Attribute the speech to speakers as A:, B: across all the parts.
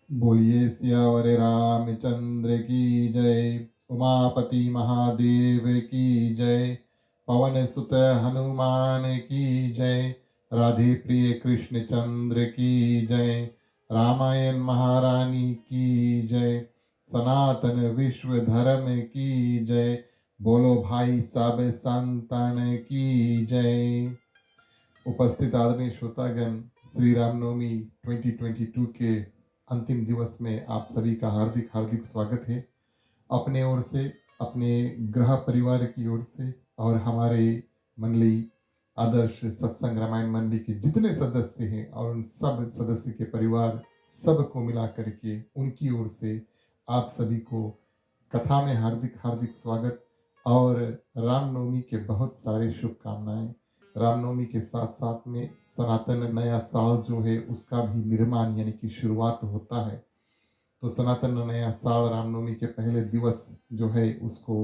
A: बोलिए सियावर रामचंद्र की जय। उमापति महादेव की जय। पवन सुत हनुमान की जय। राधे प्रिय कृष्ण चंद्र की जय। रामायण महारानी की जय। सनातन विश्व धर्म की जय। बोलो भाई सब संतन की जय। उपस्थित आदरणीय श्रोतागण, श्री रामनवमी 2022 के अंतिम दिवस में आप सभी का हार्दिक हार्दिक स्वागत है। अपने ओर से, अपने गृह परिवार की ओर से और हमारे मंडली आदर्श सत्संग रामायण मंडली के जितने सदस्य हैं और उन सब सदस्य के परिवार सबको मिला करके उनकी ओर से आप सभी को कथा में हार्दिक हार्दिक स्वागत और रामनवमी के बहुत सारे शुभकामनाएं। रामनवमी के साथ साथ में सनातन नया साल जो है उसका भी निर्माण यानी कि शुरुआत होता है। तो सनातन नया साल रामनवमी के पहले दिवस जो है उसको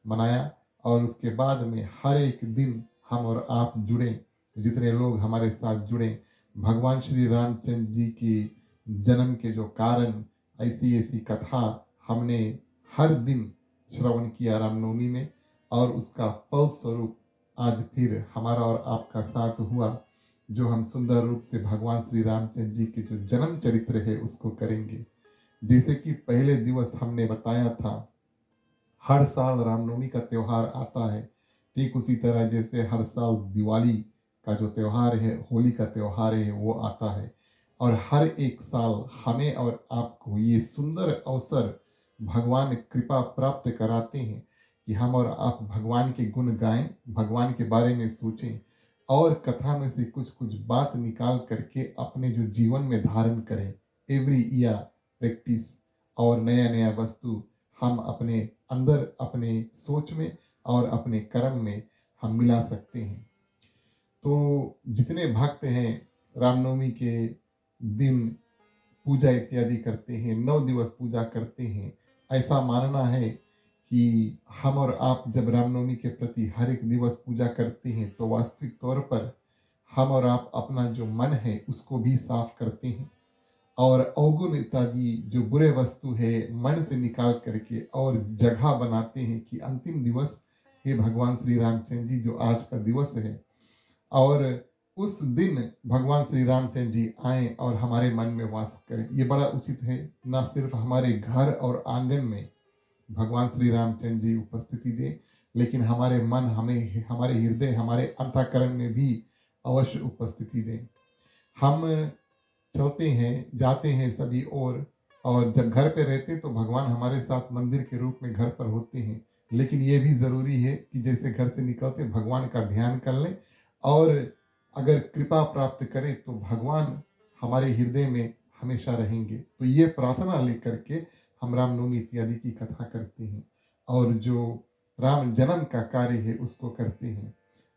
A: मनाया और उसके बाद में हर एक दिन हम और आप जुड़े, जितने लोग हमारे साथ जुड़े, भगवान श्री रामचंद्र जी की जन्म के जो कारण ऐसी ऐसी कथा हमने हर दिन श्रवण किया रामनवमी में और उसका फल स्वरूप आज फिर हमारा और आपका साथ हुआ, जो हम सुंदर रूप से भगवान श्री रामचंद्र जी के जो जन्म चरित्र है उसको करेंगे। जैसे कि पहले दिवस हमने बताया था, हर साल रामनवमी का त्यौहार आता है, ठीक उसी तरह जैसे हर साल दिवाली का जो त्यौहार है, होली का त्यौहार है, वो आता है। और हर एक साल हमें और आपको ये सुंदर अवसर भगवान कृपा प्राप्त कराते हैं कि हम और आप भगवान के गुण गाएं, भगवान के बारे में सोचें और कथा में से कुछ कुछ बात निकाल करके अपने जो जीवन में धारण करें। एवरी ईयर प्रैक्टिस और नया नया वस्तु हम अपने अंदर, अपने सोच में और अपने कर्म में हम मिला सकते हैं। तो जितने भक्त हैं रामनवमी के दिन पूजा इत्यादि करते हैं, 9 दिवस पूजा करते हैं। ऐसा मानना है कि हम और आप जब रामनवमी के प्रति हर एक दिवस पूजा करते हैं तो वास्तविक तौर पर हम और आप अपना जो मन है उसको भी साफ करते हैं और अवगुण इत्यादि जो बुरे वस्तु है मन से निकाल करके और जगह बनाते हैं कि अंतिम दिवस हे भगवान श्री रामचंद्र जी जो आज का दिवस है और उस दिन भगवान श्री रामचंद्र जी आए और हमारे मन में वास करें। ये बड़ा उचित है, ना सिर्फ हमारे घर और आंगन में भगवान श्री रामचंद्र जी उपस्थिति दें, लेकिन हमारे मन, हमें, हमारे हृदय, हमारे अंतःकरण में भी अवश्य उपस्थिति दें। हम चलते हैं, जाते हैं सभी और जब घर पे रहते तो भगवान हमारे साथ मंदिर के रूप में घर पर होते हैं, लेकिन ये भी ज़रूरी है कि जैसे घर से निकलते भगवान का ध्यान कर लें और अगर कृपा प्राप्त करें तो भगवान हमारे हृदय में हमेशा रहेंगे। तो ये प्रार्थना लेकर के हम रामनवमी इत्यादि की कथा करते हैं और जो राम जन्म का कार्य है उसको करते हैं।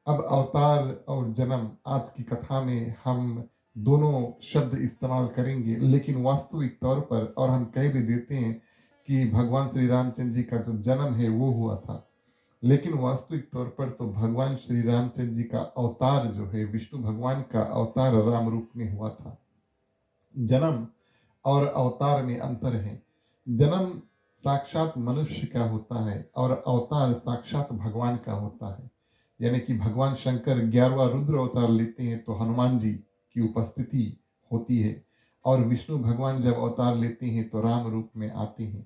A: अब अवतार और जन्म, आज की कथा में हम दोनों शब्द इस्तेमाल करेंगे, लेकिन वास्तविक तौर पर और हम कह भी देते हैं कि भगवान श्री रामचंद्र जी का जो जन्म है वो हुआ था, लेकिन वास्तविक तौर पर तो भगवान श्री रामचंद्र जी का अवतार जो है, विष्णु भगवान का अवतार राम रूप में हुआ था। जन्म और अवतार में अंतर है। जन्म साक्षात मनुष्य का होता है और अवतार साक्षात भगवान का होता है। यानी कि भगवान शंकर 11वां रुद्र अवतार लेते हैं तो हनुमान जी की उपस्थिति होती है और विष्णु भगवान जब अवतार लेते हैं तो राम रूप में आते हैं।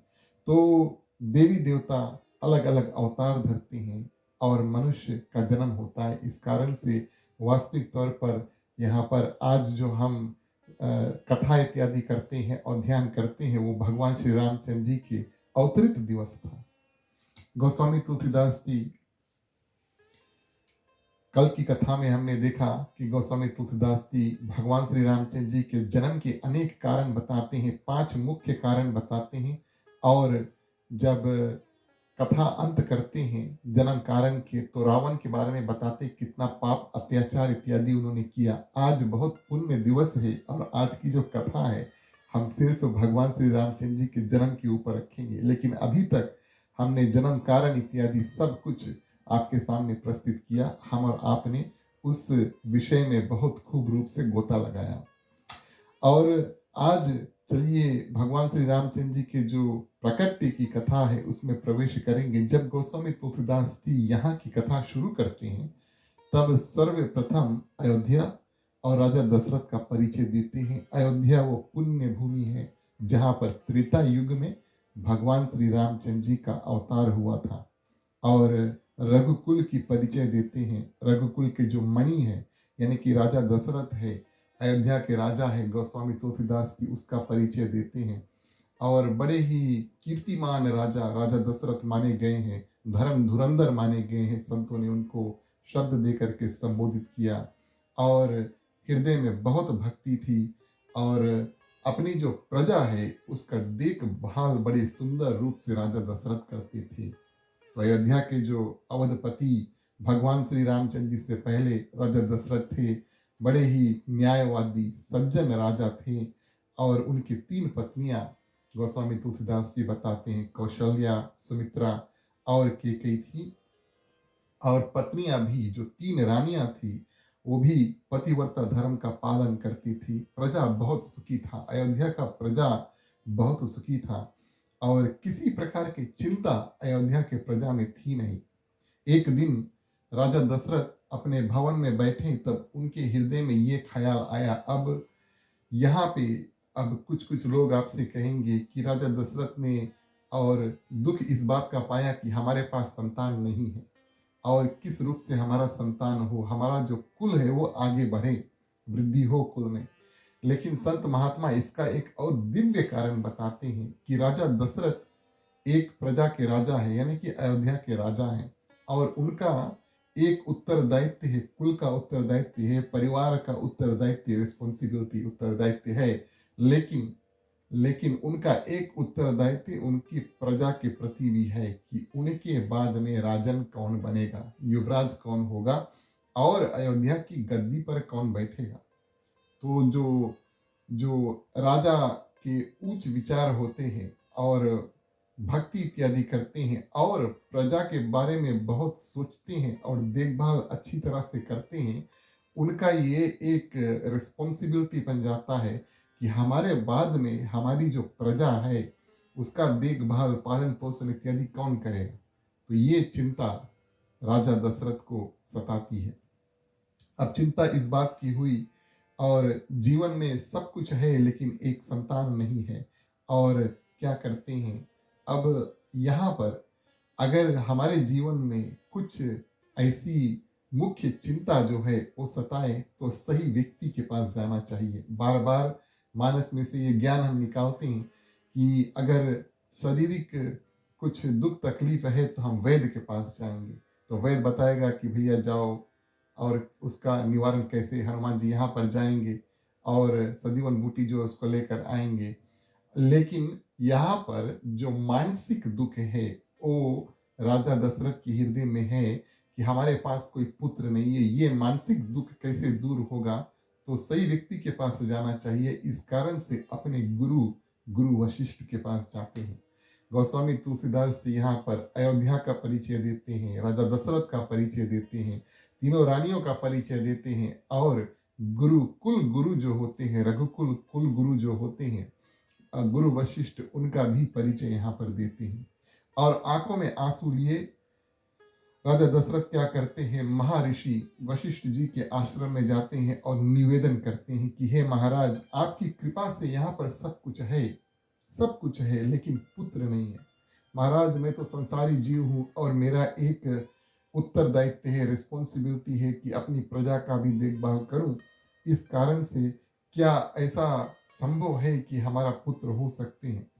A: तो देवी देवता अलग अलग अवतार धरते हैं और मनुष्य का जन्म होता है। इस कारण से वास्तविक तौर पर यहाँ पर आज जो हम कथा इत्यादि करते हैं और ध्यान करते हैं वो भगवान श्री रामचंद्र जी के अवतरित दिवस था। गोस्वामी तुलसीदास जी, कल की कथा में हमने देखा कि गोस्वामी तुलसीदास जी भगवान श्री रामचंद्र जी के जन्म के अनेक कारण बताते हैं, 5 मुख्य कारण बताते हैं और जब कथा अंत करते हैं जन्म कारण के तो रावण के बारे में बताते कितना पाप अत्याचार इत्यादि उन्होंने किया। आज बहुत पुण्य दिवस है और आज की जो कथा है हम सिर्फ भगवान श्री रामचंद्र जी के जन्म के ऊपर रखेंगे, लेकिन अभी तक हमने जन्म कारण इत्यादि सब कुछ आपके सामने प्रस्तुत किया। हम और आपने उस विषय में बहुत खूब रूप से गोता लगाया और आज चलिए भगवान श्री रामचंद्र जी के जो प्रकृति की कथा है उसमें प्रवेश करेंगे। जब गोस्वामी तुलसीदास जी यहाँ की कथा शुरू करते हैं तब सर्वप्रथम अयोध्या और राजा दशरथ का परिचय देते हैं। अयोध्या वो पुण्य भूमि है जहाँ पर त्रेता युग में भगवान श्री रामचंद्र जी का अवतार हुआ था। और रघुकुल की परिचय देते हैं। रघुकुल के जो मणि है यानी कि राजा दशरथ है, अयोध्या के राजा है गोस्वामी तुलसीदास की, उसका परिचय देते हैं। और बड़े ही कीर्तिमान राजा राजा दशरथ माने गए हैं, धर्म धुरंधर माने गए हैं। संतों ने उनको शब्द दे करके संबोधित किया और हृदय में बहुत भक्ति थी और अपनी जो प्रजा है उसका देखभाल बड़े सुंदर रूप से राजा दशरथ करते थे। तो अयोध्या के जो अवधपति भगवान श्री रामचंद्र जी से पहले राजा दशरथ थे, बड़े ही न्यायवादी सज्जन राजा थे। और उनकी 3 पत्नियां गोस्वामी तुलसीदास जी बताते हैं, कौशल्या, सुमित्रा और केकई थी। और पत्नियां भी जो 3 रानियां थी वो भी पतिव्रता धर्म का पालन करती थी। प्रजा बहुत सुखी था, अयोध्या का प्रजा बहुत सुखी था और किसी प्रकार की चिंता अयोध्या के प्रजा में थी नहीं। एक दिन राजा दशरथ अपने भवन में बैठे तब उनके हृदय में ये ख्याल आया, अब यहाँ पे अब कुछ कुछ लोग आपसे कहेंगे कि राजा दशरथ ने और दुख इस बात का पाया कि हमारे पास संतान नहीं है और किस रूप से हमारा संतान हो, हमारा जो कुल है वो आगे बढ़े, वृद्धि हो कुल में। लेकिन संत महात्मा इसका एक और दिव्य कारण बताते हैं कि राजा दशरथ एक प्रजा के राजा है यानी कि अयोध्या के राजा हैं और उनका एक उत्तरदायित्व है, कुल का उत्तरदायित्व है, परिवार का उत्तरदायित्व, रिस्पॉन्सिबिलिटी उत्तरदायित्व है। लेकिन उनका एक उत्तरदायित्व उनकी प्रजा के प्रति भी है कि उनके बाद में राजन कौन बनेगा, युवराज कौन होगा और अयोध्या की गद्दी पर कौन बैठेगा। तो जो जो राजा के उच्च विचार होते हैं और भक्ति इत्यादि करते हैं और प्रजा के बारे में बहुत सोचते हैं और देखभाल अच्छी तरह से करते हैं, उनका ये एक रिस्पॉन्सिबिलिटी बन जाता है कि हमारे बाद में हमारी जो प्रजा है उसका देखभाल, पालन पोषण इत्यादि कौन करेगा। तो ये चिंता राजा दशरथ को सताती है। अब चिंता इस बात की हुई और जीवन में सब कुछ है लेकिन एक संतान नहीं है और क्या करते हैं। अब यहाँ पर अगर हमारे जीवन में कुछ ऐसी मुख्य चिंता जो है वो सताए तो सही व्यक्ति के पास जाना चाहिए। बार बार मानस में से ये ज्ञान हम निकालते हैं कि अगर शारीरिक कुछ दुख तकलीफ है तो हम वैद्य के पास जाएंगे, तो वैद्य बताएगा कि भैया जाओ और उसका निवारण कैसे, हनुमान जी यहाँ पर जाएंगे और सजीवन बूटी जो उसको लेकर आएंगे। लेकिन यहाँ पर जो मानसिक दुख है वो राजा दशरथ की हृदय में है कि हमारे पास कोई पुत्र नहीं है, ये मानसिक दुख कैसे दूर होगा। तो सही व्यक्ति के पास जाना चाहिए। इस कारण से अपने गुरु वशिष्ठ के पास जाते हैं। गोस्वामी तुलसीदास जी यहाँ पर अयोध्या का परिचय देते हैं, राजा दशरथ का परिचय देते हैं, तीनों रानियों का परिचय देते हैं और गुरु जो होते हैं, रघुकुल कुल गुरु जो होते हैं, गुरु वशिष्ठ, उनका भी परिचय यहाँ पर देते हैं। और आंखों में आंसू लिए राजा दशरथ क्या करते हैं, महर्षि वशिष्ठ जी के आश्रम में जाते हैं और निवेदन करते हैं कि हे महाराज, आपकी कृपा से यहाँ पर सब कुछ है लेकिन पुत्र नहीं है। महाराज, मैं तो संसारी जीव हूँ और मेरा एक उत्तरदायित्व है, रिस्पॉन्सिबिलिटी है कि अपनी प्रजा का भी देखभाल करूं। इस कारण से क्या ऐसा संभव है कि हमारा पुत्र हो सकते हैं।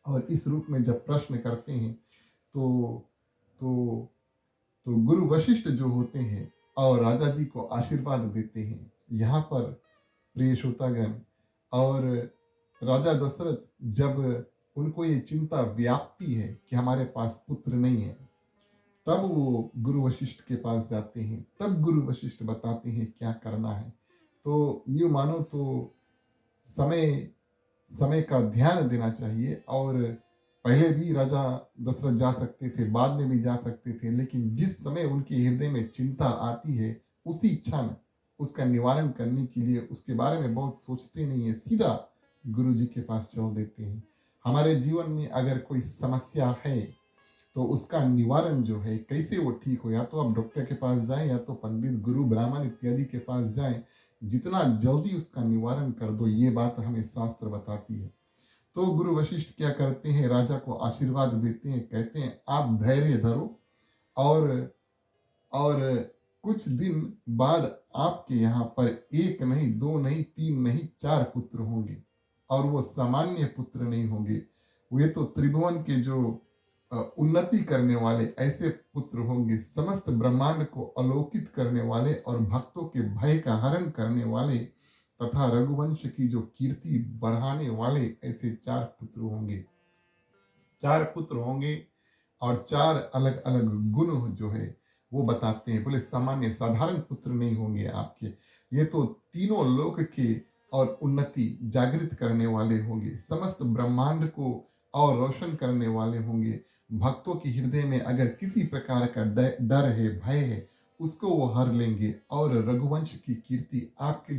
A: और इस रूप में जब प्रश्न करते हैं तो गुरु वशिष्ठ जो होते हैं और राजा जी को आशीर्वाद देते हैं। यहाँ पर प्रिय श्रोतागण, और राजा दशरथ जब उनको ये चिंता व्याप्ति है कि हमारे पास पुत्र नहीं है, तब वो गुरु वशिष्ठ के पास जाते हैं। तब गुरु वशिष्ठ बताते हैं क्या करना है। तो ये मानो तो समय का ध्यान देना चाहिए। और पहले भी राजा दशरथ जा सकते थे, बाद में भी जा सकते थे, लेकिन जिस समय उनके हृदय में चिंता आती है उसी क्षण उसका निवारण करने के लिए उसके बारे में बहुत सोचते नहीं है, सीधा गुरु जी के पास चल देते हैं। हमारे जीवन में अगर कोई समस्या है तो उसका निवारण जो है कैसे वो ठीक हो, या तो आप डॉक्टर के पास जाएं या तो पंडित गुरु ब्राह्मण इत्यादि के पास जाएं, जितना जल्दी उसका निवारण कर दो, ये बात हमें शास्त्र बताती है। तो गुरु वशिष्ठ क्या करते हैं, राजा को आशीर्वाद देते हैं, कहते हैं आप धैर्य धरो और और कुछ दिन बाद आपके यहाँ पर एक नहीं, दो नहीं, तीन नहीं, चार पुत्र होंगे, और वो सामान्य पुत्र नहीं होंगे, वे तो त्रिभुवन के जो उन्नति करने वाले ऐसे पुत्र होंगे, समस्त ब्रह्मांड को अलौकित करने वाले और भक्तों के भय का हरण करने वाले तथा रघुवंश की जो कीर्ति बढ़ाने वाले ऐसे चार पुत्र होंगे। चार पुत्र होंगे और चार अलग अलग गुण जो है वो बताते हैं। बोले सामान्य साधारण पुत्र नहीं होंगे आपके, ये तो तीनों लोक के और उन्नति जागृत करने वाले होंगे, समस्त ब्रह्मांड को और रोशन करने वाले होंगे। भक्तों के हृदय में अगर किसी प्रकार का डर है, भय है, उसको वो हर लेंगे। और रघुवंश की कीर्ति, आपके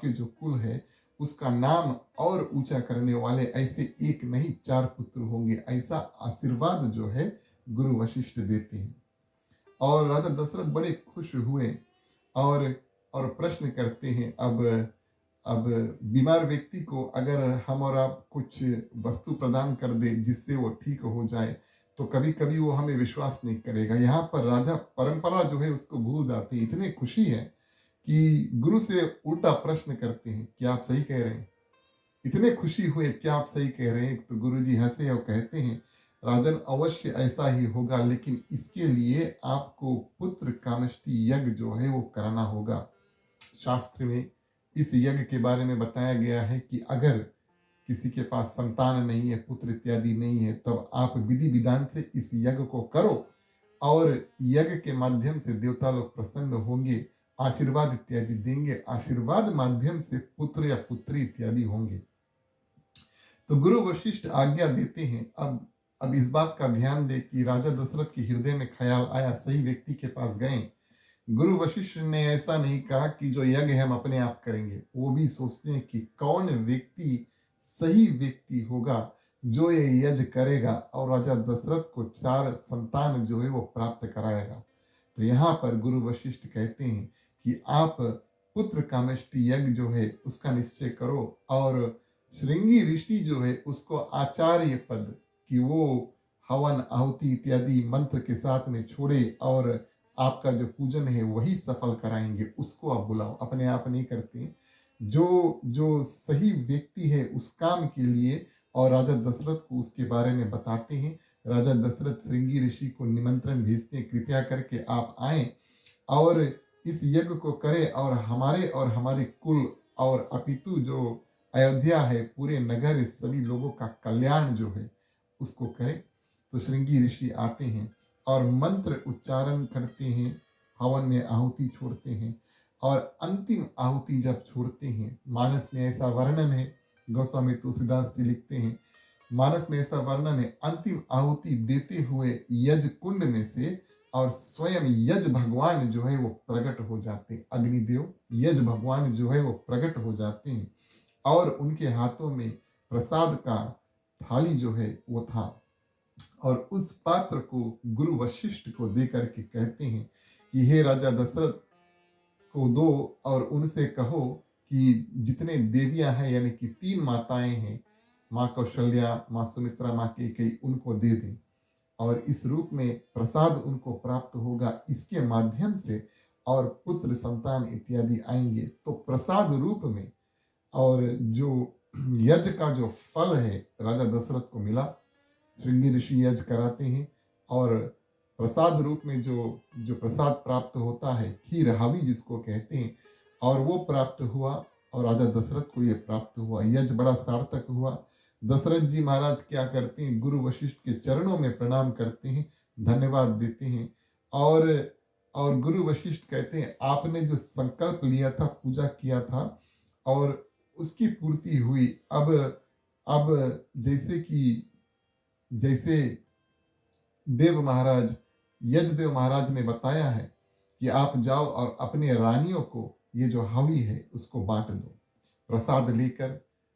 A: जो कुल है उसका नाम और ऊंचा करने वाले ऐसे एक नहीं चार पुत्र होंगे, ऐसा आशीर्वाद जो है गुरु वशिष्ठ देते हैं। और राजा दशरथ बड़े खुश हुए और प्रश्न करते हैं, अब बीमार व्यक्ति को अगर हम और आप कुछ वस्तु प्रदान कर दे जिससे वो ठीक हो जाए, तो कभी कभी वो हमें विश्वास नहीं करेगा। यहाँ पर राजा परंपरा जो है उसको भूल जाते हैं। इतने खुशी है कि गुरु से उल्टा प्रश्न करते हैं, क्या आप सही कह रहे हैं? इतने खुशी हुए, क्या आप सही कह रहे हैं? तो गुरु जी हंसे और कहते हैं, राजन अवश्य ऐसा ही होगा, लेकिन इसके लिए आपको पुत्र कामष्टि यज्ञ जो है वो कराना होगा। शास्त्र में इस यज्ञ के बारे में बताया गया है कि अगर किसी के पास संतान नहीं है, पुत्र इत्यादि नहीं है, तब आप विधि विधान से इस यज्ञ को करो और यज्ञ के माध्यम से देवता लोग प्रसन्न होंगे, आशीर्वाद इत्यादि देंगे, आशीर्वाद माध्यम से पुत्र या पुत्री इत्यादि होंगे। तो गुरु वशिष्ठ आज्ञा देते हैं। अब इस बात का ध्यान दे कि राजा दशरथ के हृदय में ख्याल आया, सही व्यक्ति के पास गए। गुरु वशिष्ठ ने ऐसा नहीं कहा कि जो यज्ञ हम अपने आप करेंगे, वो भी सोचते हैं कि कौन व्यक्ति सही व्यक्ति होगा जो ये यज्ञ करेगा और राजा दशरथ को चार संतान जो है वो प्राप्त कराएगा। तो यहाँ पर गुरु वशिष्ठ कहते हैं कि आप पुत्र कामेष्टि यज्ञ जो है उसका निश्चय करो और श्रृंगी ऋषि जो है उसको आचार्य पद कि वो हवन आहुति इत्यादि मंत्र के साथ में छोड़े और आपका जो पूजन है वही सफल कराएंगे, उसको आप बुलाओ। अपने आप नहीं करते, जो सही व्यक्ति है उस काम के लिए। और राजा दशरथ को उसके बारे में बताते हैं। राजा दशरथ श्रृंगी ऋषि को निमंत्रण भेजते हैं, कृपया करके आप आए और इस यज्ञ को करें और हमारे कुल और अपितु जो अयोध्या है, पूरे नगर, सभी लोगों का कल्याण जो है उसको करें। तो श्रृंगी ऋषि आते हैं और मंत्र उच्चारण करते हैं, हवन में आहुति छोड़ते हैं और अंतिम आहुति जब छोड़ते हैं, मानस में ऐसा वर्णन है, गोस्वामी तुलसीदास जी लिखते हैं, मानस में ऐसा वर्णन है, अंतिम आहुति देते हुए यज्ञ कुंड में से और स्वयं यज भगवान जो है वो प्रकट हो जाते हैं। अग्निदेव यज भगवान जो है वो प्रकट हो जाते हैं और उनके हाथों में प्रसाद का थाली जो है वो था और उस पात्र को गुरु वशिष्ठ को दे करके कहते हैं कि हे राजा दशरथ को दो और उनसे कहो कि जितने देवियां हैं, यानी कि 3 माताएं हैं, माँ कौशल्या, माँ सुमित्रा, माँ कैकेयी, उनको दे दें और इस रूप में प्रसाद उनको प्राप्त होगा। इसके माध्यम से और पुत्र संतान इत्यादि आएंगे। तो प्रसाद रूप में और जो यज्ञ का जो फल है राजा दशरथ को मिला। श्रृंगी ऋषि यज्ञ कराते हैं और प्रसाद रूप में जो प्रसाद प्राप्त होता है, खीर हावी जिसको कहते हैं, और वो प्राप्त हुआ और राजा दशरथ को ये प्राप्त हुआ। यज्ञ बड़ा सार्थक हुआ। दशरथ जी महाराज क्या करते हैं, गुरु वशिष्ठ के चरणों में प्रणाम करते हैं, धन्यवाद देते हैं और गुरु वशिष्ठ कहते हैं आपने जो संकल्प लिया था, पूजा किया था और उसकी पूर्ति हुई। अब जैसे देव महाराज, यजदेव महाराज ने बताया है कि आप जाओ और अपने रानियों को ये जो हवी है उसको बांट दो। प्रसाद लेकर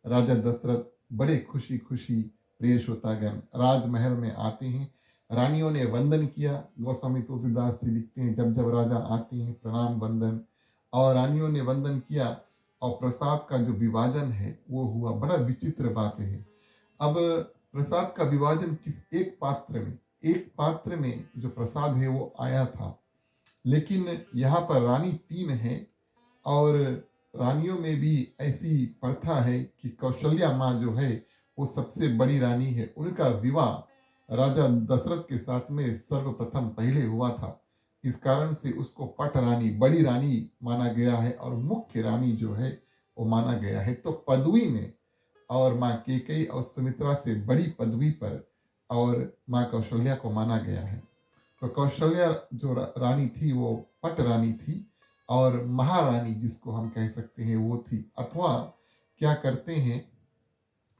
A: राजा दशरथ बड़े खुशी खुशी प्रिय श्रोतागण राजमहल में आते हैं। रानियों ने वंदन किया। गोस्वामी तुलसीदास जी लिखते हैं, जब जब राजा आते हैं प्रणाम वंदन, और रानियों ने वंदन किया और प्रसाद का जो विभाजन है वो हुआ। बड़ा विचित्र बात है। अब प्रसाद का विभाजन किस एक पात्र में जो प्रसाद है वो आया था, लेकिन यहाँ पर रानी 3 है और रानियों में भी ऐसी प्रथा है कि कौशल्या माँ जो है वो सबसे बड़ी रानी है। उनका विवाह राजा दशरथ के साथ में सर्वप्रथम पहले हुआ था। इस कारण से उसको पट रानी, बड़ी रानी माना गया है और मुख्य रानी जो है वो माना गया है। तो पदवी में और माँ केकई और सुमित्रा से बड़ी पदवी पर और माँ कौशल्या को माना गया है। तो कौशल्या जो रानी थी वो पट रानी थी और महारानी जिसको हम कह सकते हैं वो थी। अथवा क्या करते हैं,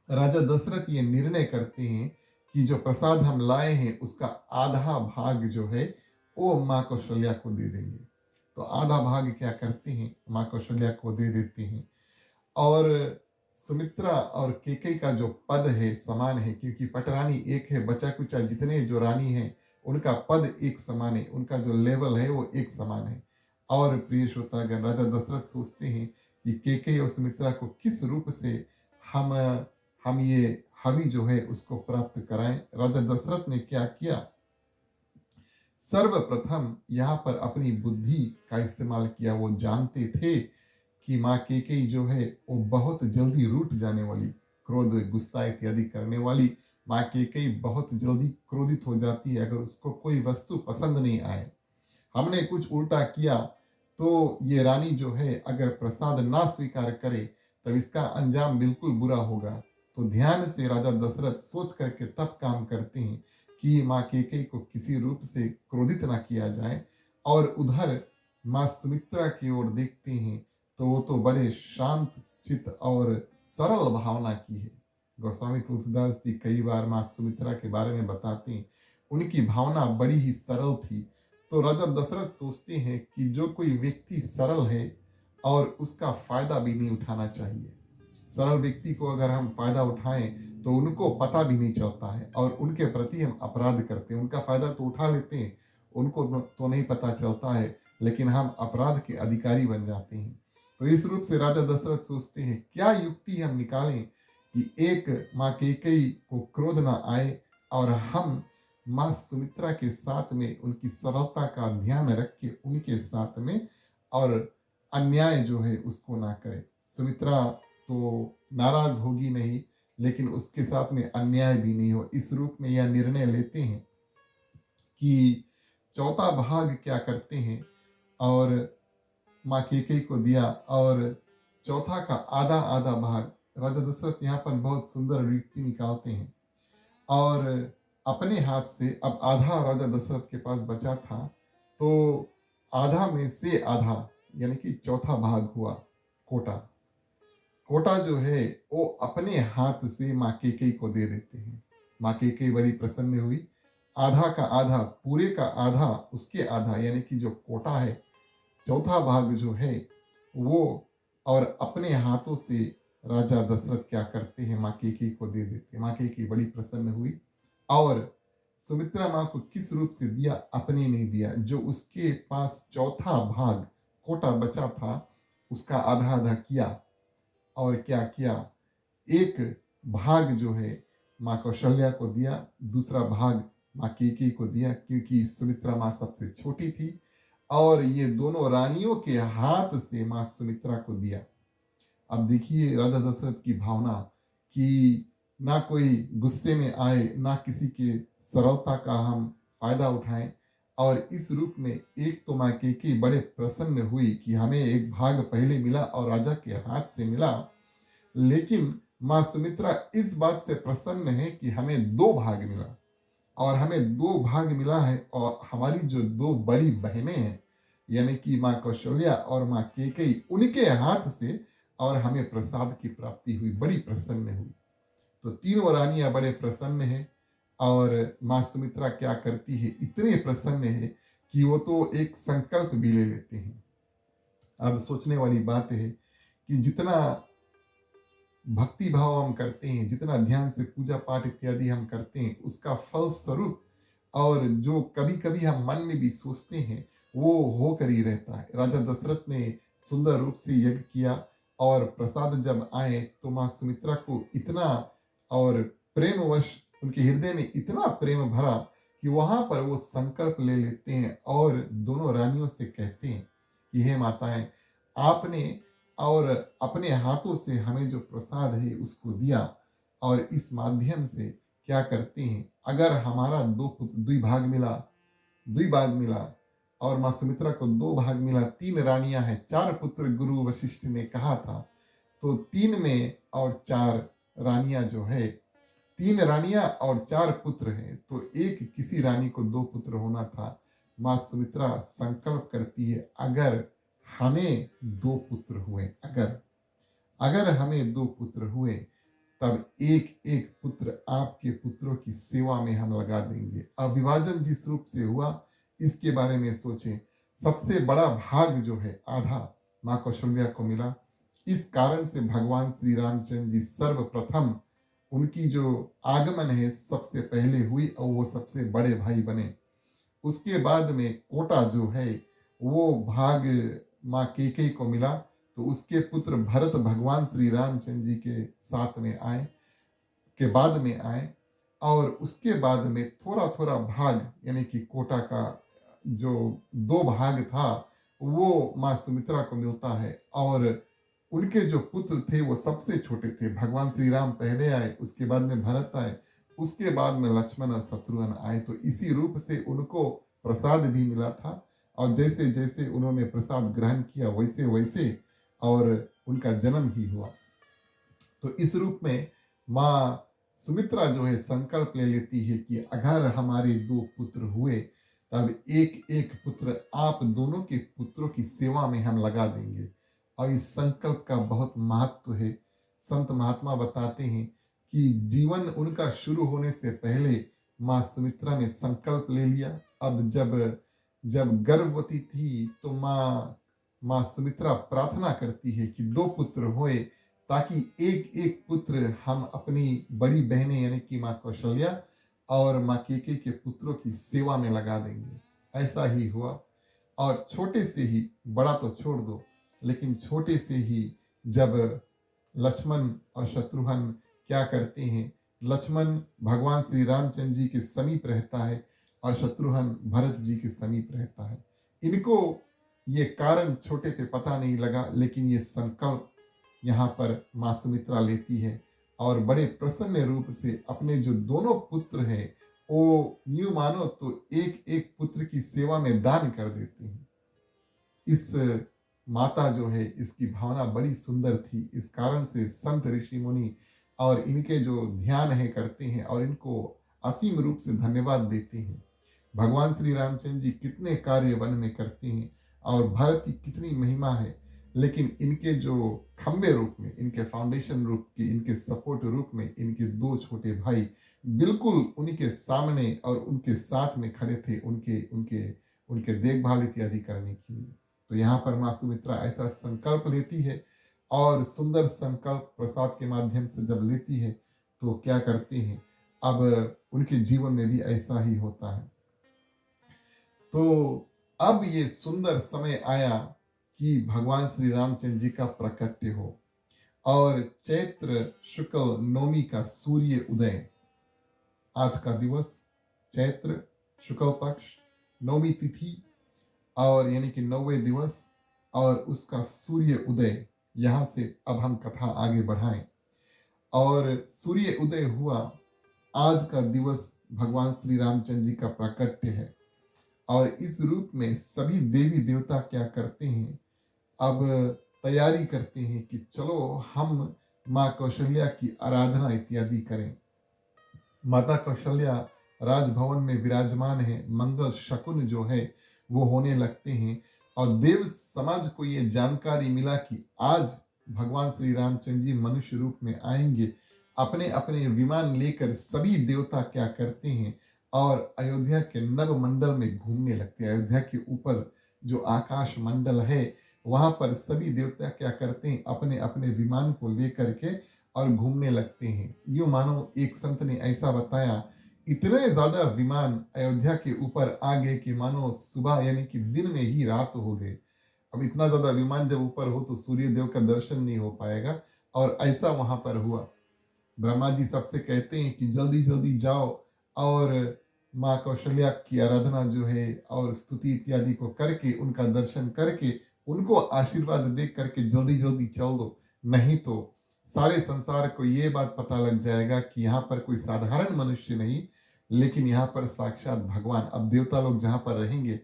A: राजा दशरथ ये निर्णय करते हैं कि जो प्रसाद हम लाए हैं उसका आधा भाग जो है वो माँ कौशल्या को दे देंगे। तो आधा भाग क्या करते हैं, माँ कौशल्या को दे देते हैं। और सुमित्रा और केकई का जो पद है समान है, क्योंकि पटरानी एक है, बचा कुचा जितने जो रानी हैं उनका पद एक समान है, उनका जो लेवल है वो एक समान है। और प्रिय श्रोतागण, राजा दशरथ सोचते हैं कि केकई और सुमित्रा को किस रूप से हम हम ये हवि जो है उसको प्राप्त कराएं। राजा दशरथ ने क्या किया, सर्वप्रथम यहाँ पर अपनी बुद्धि का इस्तेमाल किया। वो जानते थे कि माँ केकई जो है वो बहुत जल्दी रूठ जाने वाली, क्रोध गुस्सा इत्यादि करने वाली माँ केकई बहुत जल्दी क्रोधित हो जाती है अगर उसको कोई वस्तु पसंद नहीं आए। हमने कुछ उल्टा किया तो ये रानी जो है अगर प्रसाद ना स्वीकार करे तब इसका अंजाम बिल्कुल बुरा होगा। तो ध्यान से राजा दशरथ सोच करके तब काम करते हैं कि माँ केकई को किसी रूप से क्रोधित ना किया जाए। और उधर माँ सुमित्रा की ओर देखते हैं तो वो तो बड़े शांत चित्त और सरल भावना की है। गोस्वामी तुलसीदास जी कई बार माँ सुमित्रा के बारे में बताते हैं, उनकी भावना बड़ी ही सरल थी। तो राजा दशरथ सोचते हैं कि जो कोई व्यक्ति सरल है और उसका फायदा भी नहीं उठाना चाहिए। सरल व्यक्ति को अगर हम फायदा उठाएं तो उनको पता भी नहीं चलता है और उनके प्रति हम अपराध करते हैं। उनका फायदा तो उठा लेते हैं, उनको तो नहीं पता चलता है, लेकिन हम अपराध के अधिकारी बन जाते हैं। तो इस रूप से राजा दशरथ सोचते हैं क्या युक्ति हम निकालें कि एक माँ केकई को क्रोध ना आए और हम माँ सुमित्रा के साथ में उनकी सरलता का ध्यान रख के उनके साथ में और अन्याय जो है उसको ना करें। सुमित्रा तो नाराज होगी नहीं, लेकिन उसके साथ में अन्याय भी नहीं हो। इस रूप में यह निर्णय लेते हैं कि चौथा भाग क्या करते हैं और माँ केकई को दिया और चौथा का आधा आधा भाग राजा दशरथ यहाँ पर बहुत सुंदर युक्ति निकालते हैं और अपने हाथ से, अब आधा राजा दशरथ के पास बचा था तो आधा में से आधा यानी कि चौथा भाग हुआ कोटा। कोटा जो है वो अपने हाथ से माँ केकई को दे देते हैं। माँ केकई बड़ी प्रसन्न हुई। आधा का आधा, पूरे का आधा उसके आधा, यानी कि जो कोटा है चौथा भाग जो है वो, और अपने हाथों से राजा दशरथ क्या करते हैं, माँ केकई को दे देते हैं। माँ केकई बड़ी प्रसन्न हुई और सुमित्रा माँ को किस रूप से दिया, अपने नहीं दिया, जो उसके पास चौथा भाग कोटा बचा था उसका आधा आधा किया। और क्या किया, एक भाग जो है माँ कौशल्या को दिया, दूसरा भाग माँ केकई को दिया, क्योंकि सुमित्रा माँ सबसे छोटी थी और ये दोनों रानियों के हाथ से माँ सुमित्रा को दिया। अब देखिए राजा दशरथ की भावना कि ना कोई गुस्से में आए, ना किसी के सरलता का हम फायदा उठाएं। और इस रूप में एक तो माँ केकई बड़े प्रसन्न हुई कि हमें एक भाग पहले मिला और राजा के हाथ से मिला, लेकिन माँ सुमित्रा इस बात से प्रसन्न है कि हमें 2 भाग मिला और हमें 2 भाग मिला है और हमारी जो 2 बड़ी बहनें हैं यानी कि माँ कौशल्या और माँ केकई, उनके हाथ से और हमें प्रसाद की प्राप्ति हुई। बड़ी प्रसन्न हुई। तो तीनों रानियां बड़े प्रसन्न हैं और माँ सुमित्रा क्या करती है, इतने प्रसन्न है कि वो तो एक संकल्प भी ले लेते हैं। अब सोचने वाली बात है कि जितना भक्ति भाव हम करते हैं, जितना ध्यान से पूजा पाठ इत्यादि हम करते हैं, उसका फल स्वरूप और जो कभी कभी हम मन में भी सोचते हैं वो होकर ही रहता है। राजा दशरथ ने सुंदर रूप से यज्ञ किया और प्रसाद जब आए तो माँ सुमित्रा को इतना और प्रेमवश उनके हृदय में इतना प्रेम भरा कि वहां पर वो संकल्प ले लेते हैं और दोनों रानियों से कहते हैं कि हे माताएं, आपने और अपने हाथों से हमें जो प्रसाद है उसको दिया और इस माध्यम से क्या करते हैं, अगर हमारा दो पुत्र द्विभाग मिला और माँ सुमित्रा को दो भाग मिला, तीन रानियां हैं, चार पुत्र गुरु वशिष्ठ ने कहा था, तो तीन में और चार रानियां जो है, तीन रानियां और चार पुत्र हैं, तो एक किसी रानी को दो पुत्र होना था। माँ सुमित्रा संकल्प करती है, अगर हमें दो पुत्र हुए, अगर हमें दो पुत्र हुए, तब एक एक पुत्र आपके पुत्रों की सेवा में हम लगा देंगे। अब विभाजन जिस रूप से हुआ इसके बारे में सोचें। सबसे बड़ा भाग जो है आधा माँ कौशल्या को मिला। इस कारण से भगवान श्री रामचंद्र जी सर्वप्रथम उनकी जो आगमन है सबसे पहले हुई और वो सबसे बड़े भाई बने। उसके बाद में कोटा जो है वो भाग माँ केकई को मिला, तो उसके पुत्र भरत भगवान श्री रामचंद्र जी के साथ में आए, के बाद में आए, और उसके बाद में थोड़ा थोड़ा भाग यानी कि कोटा का जो दो भाग था वो माँ सुमित्रा को मिलता है। और उनके जो पुत्र थे वो सबसे छोटे थे। भगवान श्री राम पहले आए, उसके बाद में भरत आए, उसके बाद में लक्ष्मण और शत्रुघ्न आए। तो इसी रूप से उनको प्रसाद भी मिला था और जैसे जैसे उन्होंने प्रसाद ग्रहण किया वैसे वैसे और उनका जन्म ही हुआ। तो इस रूप में माँ सुमित्रा जो है संकल्प ले लेती है कि अगर हमारे दो पुत्र हुए तब एक एक पुत्र आप दोनों के पुत्रों की सेवा में हम लगा देंगे। और इस संकल्प का बहुत महत्व है। संत महात्मा बताते हैं कि जीवन उनका शुरू होने से पहले माँ सुमित्रा ने संकल्प ले लिया। अब जब जब गर्भवती थी तो माँ सुमित्रा प्रार्थना करती है कि दो पुत्र होए ताकि एक एक पुत्र हम अपनी बड़ी बहनें यानी कि माँ कौशल्या और माँ केके के पुत्रों की सेवा में लगा देंगे। ऐसा ही हुआ और छोटे से ही, बड़ा तो छोड़ दो, लेकिन छोटे से ही जब लक्ष्मण और शत्रुघ्न क्या करते हैं, लक्ष्मण भगवान श्री रामचंद्र जी के समीप रहता है और शत्रुघ्न भरत जी के समीप रहता है। इनको ये कारण छोटे पे पता नहीं लगा, लेकिन ये संकल्प यहाँ पर माँ सुमित्रा लेती है और बड़े प्रसन्न रूप से अपने जो दोनों पुत्र हैं वो यूं मानो तो एक एक पुत्र की सेवा में दान कर देते हैं। इस माता जो है इसकी भावना बड़ी सुंदर थी। इस कारण से संत ऋषि मुनि और इनके जो ध्यान है करते हैं और इनको असीम रूप से धन्यवाद देते हैं। भगवान श्री रामचंद्र जी कितने कार्य वन में करते हैं और भारत की कितनी महिमा है, लेकिन इनके जो खंबे रूप में, इनके फाउंडेशन रूप के, इनके सपोर्ट रूप में इनके दो छोटे भाई बिल्कुल उनके सामने और उनके साथ में खड़े थे, उनके उनके उनके देखभाल इत्यादि करने के लिए। तो यहाँ पर माँ सुमित्रा ऐसा संकल्प लेती है और सुंदर संकल्प प्रसाद के माध्यम से जब लेती है तो क्या करते हैं, अब उनके जीवन में भी ऐसा ही होता है। तो अब ये सुंदर समय आया कि भगवान श्री रामचंद्र जी का प्रकट्य हो और चैत्र शुक्ल नवमी का सूर्य उदय, आज का दिवस चैत्र शुक्ल पक्ष नवमी तिथि और यानी कि 9वें दिवस और उसका सूर्य उदय। यहाँ से अब हम कथा आगे बढ़ाएं। और सूर्य उदय हुआ, आज का दिवस भगवान श्री रामचंद्र जी का प्राकट्य है और इस रूप में सभी देवी देवता क्या करते हैं, अब तैयारी करते हैं कि चलो हम माँ कौशल्या की आराधना इत्यादि करें। माता कौशल्या राजभवन में विराजमान है, मंगल शकुन जो है वो होने लगते हैं और देव समाज को ये जानकारी मिला कि आज भगवान श्री रामचंद्र जी मनुष्य रूप में आएंगे। अपने अपने विमान लेकर सभी देवता क्या करते हैं और अयोध्या के नव मंडल में घूमने लगते हैं। अयोध्या के ऊपर जो आकाश मंडल है वहां पर सभी देवता क्या करते हैं, अपने अपने विमान को लेकर के और घूमने लगते हैं। यूं मानो एक संत ने ऐसा बताया, इतने ज्यादा विमान अयोध्या के ऊपर आ गए कि मानो सुबह यानी कि दिन में ही रात हो गए। अब इतना ज्यादा विमान जब ऊपर हो तो सूर्य देव का दर्शन नहीं हो पाएगा, और ऐसा वहां पर हुआ। ब्रह्मा जी सबसे कहते हैं कि जल्दी जल्दी जाओ और माँ कौशल्या की आराधना जो है और स्तुति इत्यादि को करके उनका दर्शन करके उनको आशीर्वाद दे करके जल्दी जल्दी चल दो, नहीं तो सारे संसार को ये बात पता लग जाएगा कि यहाँ पर कोई साधारण मनुष्य नहीं, लेकिन यहाँ पर साक्षात भगवान। अब देवता लोग जहाँ पर रहेंगे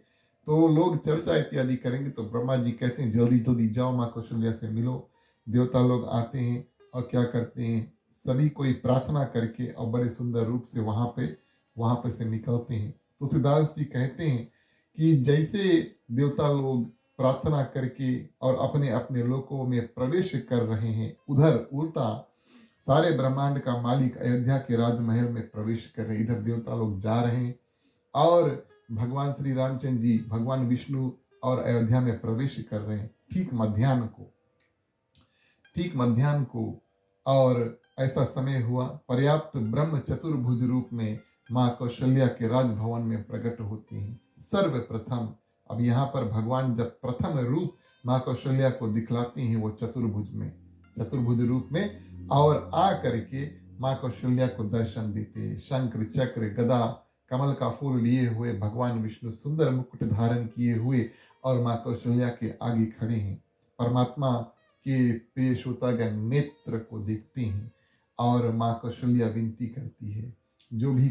A: तो लोग चर्चा इत्यादि करेंगे, तो ब्रह्मा जी कहते हैं जल्दी जल्दी जाओ, माँ कौशल्या से मिलो। देवता लोग आते हैं और क्या करते हैं, सभी कोई प्रार्थना करके और बड़े सुंदर रूप से वहां पे से निकलते हैं। तुलसीदास जी कहते हैं कि जैसे देवता लोग प्रार्थना करके और अपने अपने लोकों में प्रवेश कर रहे हैं, उधर उल्टा सारे ब्रह्मांड का मालिक अयोध्या के राजमहल में प्रवेश कर रहे हैं। इधर देवता लोग जा रहे हैं और भगवान श्री रामचंद्र जी, भगवान विष्णु और अयोध्या में प्रवेश कर रहे हैं ठीक मध्याह्न को। और ऐसा समय हुआ, पर्याप्त ब्रह्म चतुर्भुज रूप में माँ कौशल्या के राजभवन में प्रकट होती हैं सर्वप्रथम। अब यहाँ पर भगवान जब प्रथम रूप माँ कौशल्या को दिखलाते हैं वो चतुर्भुज रूप में, और आ करके माँ कौशल्या को दर्शन देते हैं। शंकर चक्र गदा कमल का फूल लिए हुए भगवान विष्णु सुंदर मुकुट धारण किए हुए और माँ कौशल्या के आगे खड़े हैं। परमात्मा के पेश होता गया नेत्र को देखते हैं और माँ कौशल्या विनती करती है, जो भी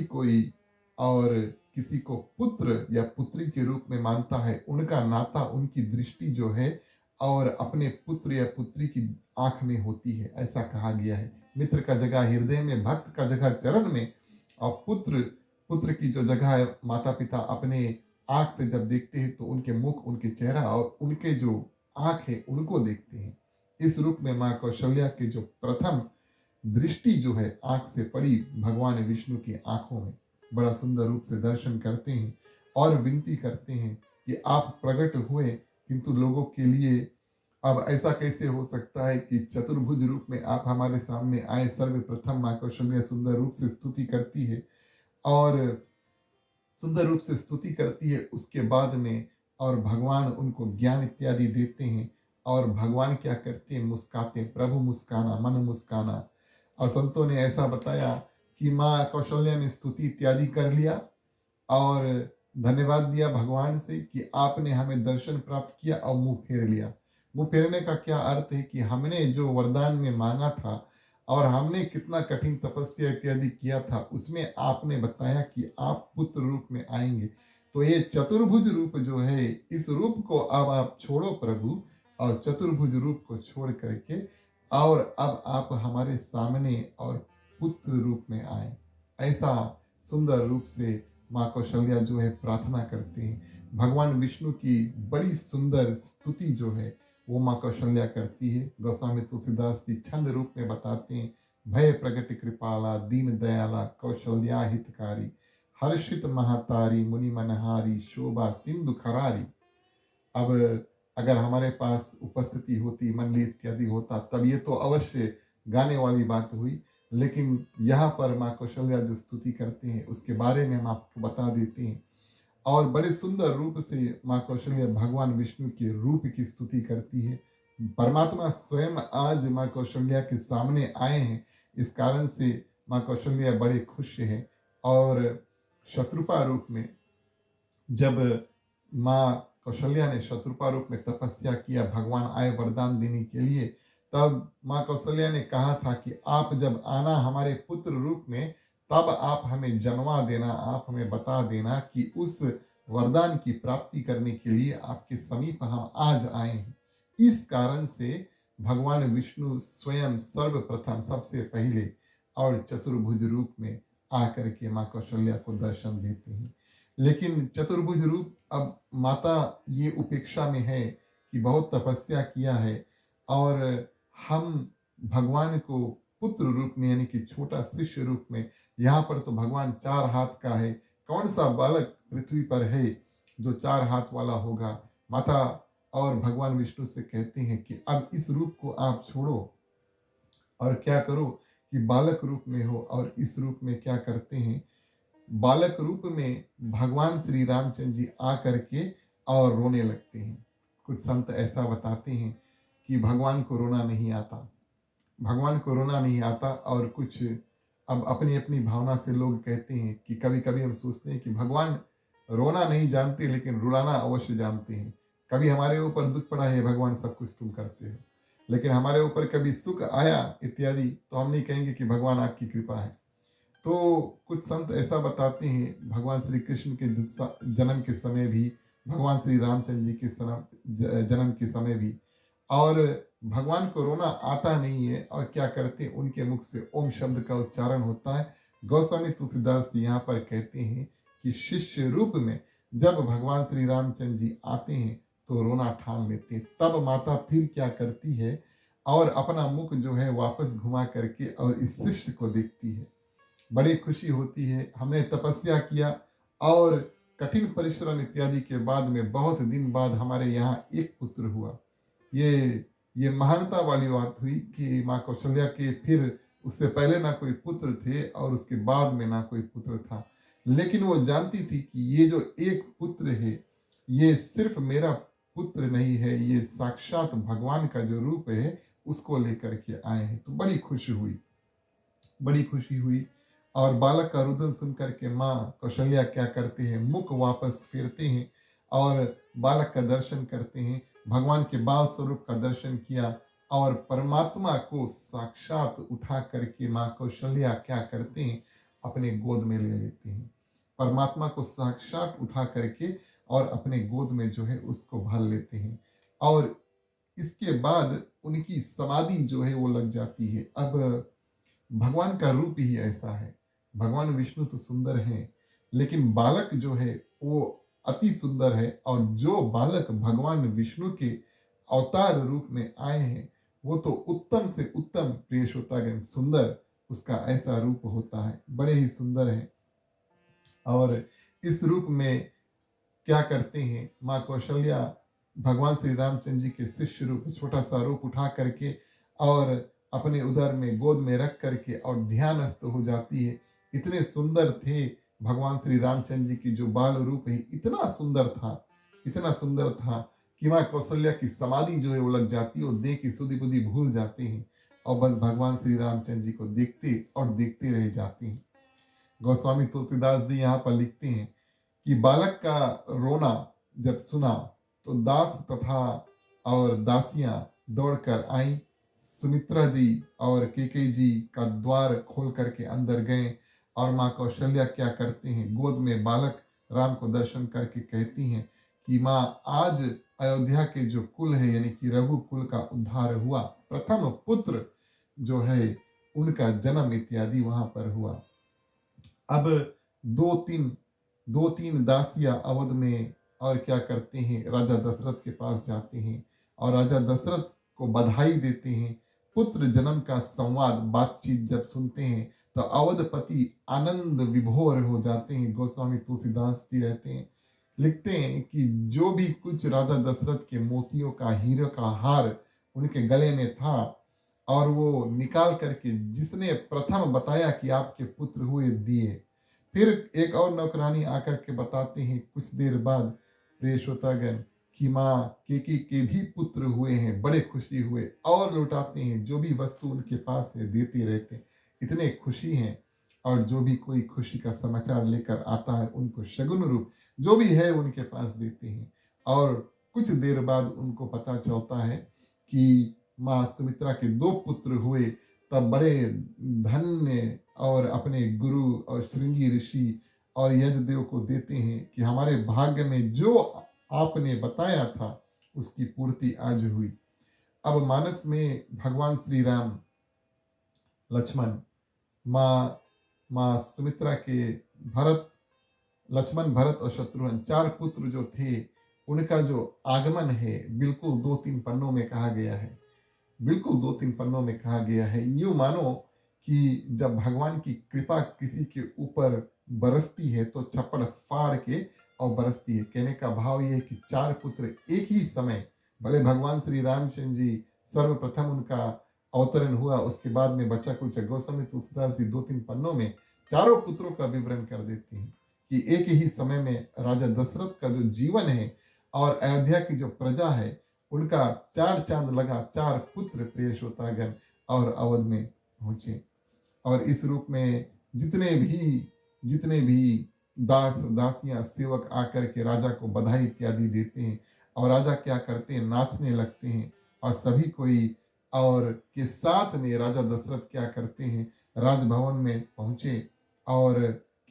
A: कोई और किसी को पुत्र या पुत्री के रूप में मानता है, उनका नाता, उनकी दृष्टि जो है और अपने पुत्र या पुत्री की आंख में होती है, ऐसा कहा गया है। मित्र का जगह हृदय में, भक्त का जगह चरण में, और पुत्र की जो जगह है, माता पिता अपने आंख से जब देखते हैं तो उनके मुख, उनके चेहरा और उनके जो आंख है उनको देखते हैं। इस रूप में माँ कौशल्या की जो प्रथम दृष्टि जो है आंख से पड़ी भगवान विष्णु की आंखों में, बड़ा सुंदर रूप से दर्शन करते हैं और विनती करते हैं कि आप प्रकट हुए, किंतु लोगों के लिए अब ऐसा कैसे हो सकता है कि चतुर्भुज रूप में आप हमारे सामने आए। सर्वप्रथम माँ कौशल्या सुंदर रूप से स्तुति करती है और सुंदर रूप से स्तुति करती है। उसके बाद में और भगवान उनको ज्ञान इत्यादि देते हैं और भगवान क्या करते हैं, मुस्काते हैं। प्रभु मुस्काना, मन मुस्काना। और संतों ने ऐसा बताया कि माँ कौशल्या ने स्तुति इत्यादि कर लिया और धन्यवाद दिया भगवान से कि आपने हमें दर्शन प्राप्त किया, और मुंह फेर लिया। मुंह फेरने का क्या अर्थ है कि हमने जो वरदान में मांगा था और हमने कितना कठिन तपस्या इत्यादि किया था, उसमें आपने बताया कि आप पुत्र रूप में आएंगे। तो ये चतुर्भुज रूप जो है, इस रूप को अब आप छोड़ो प्रभु, और चतुर्भुज रूप को छोड़ करके और अब आप हमारे सामने और पुत्र रूप में आए। ऐसा सुंदर रूप से माँ कौशल्या जो है प्रार्थना करते हैं। भगवान विष्णु की बड़ी सुंदर स्तुति जो है वो माँ कौशल्या करती है। गोस्वामी तुलसीदास जी छंद रूप में बताते हैं, भय प्रगट कृपाला दीन दयाला कौशल्या हितकारी, हर्षित महातारी मुनि मनहारी शोभा सिंधु खरारी। अब अगर हमारे पास उपस्थिति होती, मंडली इत्यादि होता, तब ये तो अवश्य गाने वाली बात हुई, लेकिन यहाँ पर माँ कौशल्या जो स्तुति करते हैं उसके बारे में हम आपको बता देते हैं। और बड़े सुंदर रूप से माँ कौशल्या भगवान विष्णु के रूप की स्तुति करती है। परमात्मा स्वयं आज माँ कौशल्या के सामने आए हैं, इस कारण से माँ कौशल्या बड़े खुश हैं। और शत्रुपा रूप में जब माँ कौशल्या ने शत्रुपा रूप में तपस्या किया, भगवान आए वरदान देने के लिए, तब माँ कौशल्या ने कहा था कि आप जब आना हमारे पुत्र रूप में, तब आप हमें जन्मा देना, आप हमें बता देना कि उस वरदान की प्राप्ति करने के लिए आपके समीप हम आज आए हैं। इस कारण से भगवान विष्णु स्वयं सर्वप्रथम, सबसे पहले और चतुर्भुज रूप में आकर के माँ कौशल्या को दर्शन देते हैं। लेकिन चतुर्भुज रूप, अब माता ये उपेक्षा में है कि बहुत तपस्या किया है और हम भगवान को पुत्र रूप में यानी कि छोटा शिष्य रूप में, यहाँ पर तो भगवान 4 हाथ का है, कौन सा बालक पृथ्वी पर है जो 4 हाथ वाला होगा। माता और भगवान विष्णु से कहते हैं कि अब इस रूप को आप छोड़ो और क्या करो कि बालक रूप में हो, और इस रूप में क्या करते हैं, बालक रूप में भगवान श्री रामचंद्र जी आ करके और रोने लगते हैं। कुछ संत ऐसा बताते हैं कि भगवान को रोना नहीं आता, भगवान को रोना नहीं आता। और कुछ अब अपनी अपनी भावना से लोग कहते हैं कि कभी कभी हम सोचते हैं कि भगवान रोना नहीं जानते लेकिन रुलाना अवश्य जानते हैं। कभी हमारे ऊपर दुख पड़ा है, भगवान सब कुछ तुम करते हो, लेकिन हमारे ऊपर कभी सुख आया इत्यादि तो हम नहीं कहेंगे कि भगवान आपकी कृपा है। तो कुछ संत ऐसा बताते हैं भगवान श्री कृष्ण के जन्म के समय भी, भगवान श्री रामचंद्र जी के जन्म के समय भी, और भगवान को रोना आता नहीं है, और क्या करते हैं, उनके मुख से ओम शब्द का उच्चारण होता है। गोस्वामी तुलसीदास जी यहाँ पर कहते हैं कि शिष्य रूप में जब भगवान श्री रामचंद्र जी आते हैं तो रोना ठान लेते हैं। तब माता फिर क्या करती है, और अपना मुख जो है वापस घुमा करके और इस शिष्य को देखती है। बड़ी खुशी होती है, हमने तपस्या किया और कठिन परिश्रम इत्यादि के बाद में बहुत दिन बाद हमारे यहाँ एक पुत्र हुआ। ये महानता वाली बात हुई कि माँ कौशल्या के फिर उससे पहले ना कोई पुत्र थे और उसके बाद में ना कोई पुत्र था, लेकिन वो जानती थी कि ये जो एक पुत्र है ये सिर्फ मेरा पुत्र नहीं है, ये साक्षात भगवान का जो रूप है उसको लेकर के आए हैं। तो बड़ी खुशी हुई, बड़ी खुशी हुई। और बालक का रुदन सुनकर के माँ कौशल्या क्या करते हैं, मुख वापस फेरते हैं और बालक का दर्शन करते हैं। भगवान के बाल स्वरूप का दर्शन किया और परमात्मा को साक्षात उठा करके माँ कौशल्या क्या करते हैं, अपने गोद में ले लेते हैं। परमात्मा को साक्षात उठा करके और अपने गोद में जो है उसको भर लेते हैं। और इसके बाद उनकी समाधि जो है वो लग जाती है। अब भगवान का रूप ही ऐसा है, भगवान विष्णु तो सुंदर हैं, लेकिन बालक जो है वो अति सुंदर है। और जो बालक भगवान विष्णु के अवतार रूप में आए हैं वो तो उत्तम से उत्तम प्रिय श्रोतागण सुंदर उसका ऐसा रूप होता है, बड़े ही सुंदर है। और इस रूप में क्या करते हैं, माँ कौशल्या भगवान श्री रामचंद्र जी के शिष्य रूप, छोटा सा रूप उठा करके और अपने उदर में गोद में रख करके और ध्यानस्थ हो जाती है। इतने सुंदर थे भगवान श्री रामचंद्र जी की जो बाल रूप है, इतना सुंदर था, इतना सुंदर था कि माँ कौशल्या की समाधि जो है वो लग जाती है, वो देह की सुधि बुद्धि भूल जाते हैं और बस भगवान श्री रामचंद्र जी को देखते और देखते रह जाते हैं। गोस्वामी तुलसीदास जी यहाँ पर लिखते हैं कि बालक का रोना जब सुना तो दास तथा और दासियां दौड़कर आई। सुमित्रा जी और केकई जी का द्वार खोल करके अंदर गए और माँ कौशल्या क्या करते हैं, गोद में बालक राम को दर्शन करके कहती हैं कि माँ आज अयोध्या के जो कुल है यानी कि रघु कुल का उद्धार हुआ, प्रथम पुत्र जो है उनका जन्म इत्यादि वहां पर हुआ। अब दो तीन दासियां अवध में और क्या करते हैं, राजा दशरथ के पास जाते हैं और राजा दशरथ को बधाई देते हैं। पुत्र जन्म का संवाद बातचीत जब सुनते हैं तो अवधपति आनंद विभोर हो जाते हैं। गोस्वामी तुलसीदास जी रहते हैं, लिखते हैं कि जो भी कुछ राजा दशरथ के मोतियों का, हीरे का हार उनके गले में था और वो निकाल करके जिसने प्रथम बताया कि आपके पुत्र हुए दिए। फिर एक और नौकरानी आकर के बताते हैं कुछ देर बाद प्रिय श्रोतागण कि माँ केकी के भी पुत्र हुए हैं, बड़े खुशी हुए और लौटाते हैं, जो भी वस्तु उनके पास है देते रहते हैं, इतने खुशी हैं। और जो भी कोई खुशी का समाचार लेकर आता है उनको शगुन रूप जो भी है उनके पास देते हैं। और कुछ देर बाद उनको पता चलता है कि माँ सुमित्रा के दो पुत्र हुए, तब बड़े धन्य और अपने गुरु और श्रृंगी ऋषि और यजदेव को देते हैं कि हमारे भाग्य में जो आपने बताया था उसकी पूर्ति आज हुई। अब मानस में भगवान श्री राम, लक्ष्मण, माँ सुमित्रा के भरत, लक्ष्मण, भरत और शत्रुघ्न चार पुत्र जो थे उनका जो आगमन है बिल्कुल 2-3 पन्नों में कहा गया है, बिल्कुल 2-3 पन्नों में कहा गया है। यूँ मानो कि जब भगवान की कृपा किसी के ऊपर बरसती है तो छप्पड़ फाड़ के और बरसती है। कहने का भाव ये है कि चार पुत्र एक ही समय, भले भगवान श्री रामचंद्र जी सर्वप्रथम उनका अवतरण हुआ, उसके बाद में बचा कुछ गोस्वामी तुलसीदास जी 2-3 पन्नों में चारों पुत्रों का विवरण कर देते हैं कि एक ही समय में राजा दशरथ का जो जीवन है और अयोध्या की जो प्रजा है उनका चार चांद लगा, 4 पुत्र प्रिय श्रोतागण और अवध में पहुंचे। और इस रूप में जितने भी दास दासियां सेवक आकर के राजा को बधाई इत्यादि देते हैं और राजा क्या करते हैं, नाचने लगते हैं और सभी कोई और के साथ में राजा दशरथ क्या करते हैं, राजभवन में पहुंचे और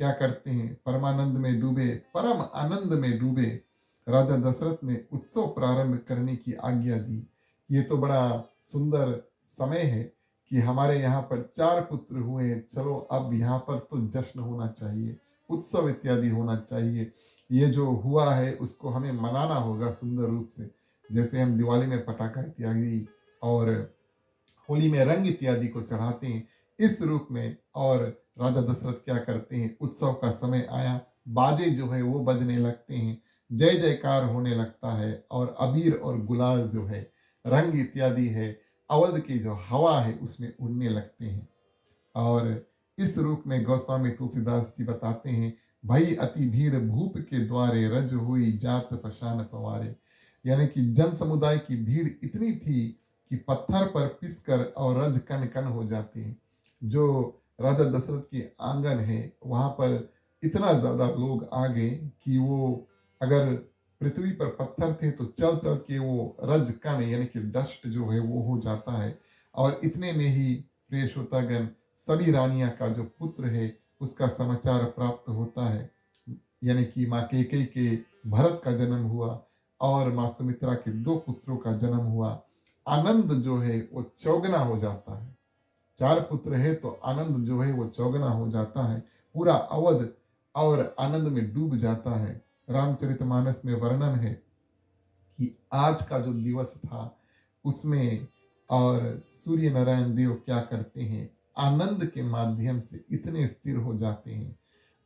A: क्या करते हैं, परमानंद में डूबे, परम आनंद में डूबे राजा दशरथ ने उत्सव प्रारंभ करने की आज्ञा दी। ये तो बड़ा सुंदर समय है कि हमारे यहाँ पर 4 पुत्र हुए, चलो अब यहाँ पर तो जश्न होना चाहिए, उत्सव इत्यादि होना चाहिए। ये जो हुआ है उसको हमें मनाना होगा सुंदर रूप से, जैसे हम दिवाली में पटाखा इत्यादि और होली में रंग इत्यादि को चढ़ाते हैं, इस रूप में। और राजा दशरथ क्या करते हैं, उत्सव का समय आया, बाजे जो है वो बजने लगते हैं, जय जयकार होने लगता है और अबीर और गुलाल जो है, रंग इत्यादि है, अवध की जो हवा है उसमें उड़ने लगते हैं। और इस रूप में गोस्वामी तुलसीदास जी बताते हैं, भई अति भीड़ भूप के द्वारे, रज हुई जात पशान पवारे। यानी कि जन समुदाय की भीड़ इतनी थी कि पत्थर पर पिसकर और रज कण कण हो जाते हैं। जो राजा दशरथ के आंगन है वहां पर इतना ज्यादा लोग आ गए कि वो अगर पृथ्वी पर पत्थर थे तो चल चल के वो रज कण यानी कि डस्ट जो है वो हो जाता है। और इतने में ही प्रिय श्रोतागण, सभी रानियां का जो पुत्र है उसका समाचार प्राप्त होता है। यानी कि माँ कैकेयी के भरत का जन्म हुआ और माँ सुमित्रा के 2 पुत्रों का जन्म हुआ। आनंद जो है वो चौगना हो जाता है। 4 पुत्र है तो आनंद जो है वो चौगना हो जाता है, पूरा अवध और आनंद में डूब जाता है। रामचरितमानस में वर्णन है कि आज का जो दिवस था उसमें और सूर्य नारायण देव क्या करते हैं, आनंद के माध्यम से इतने स्थिर हो जाते हैं।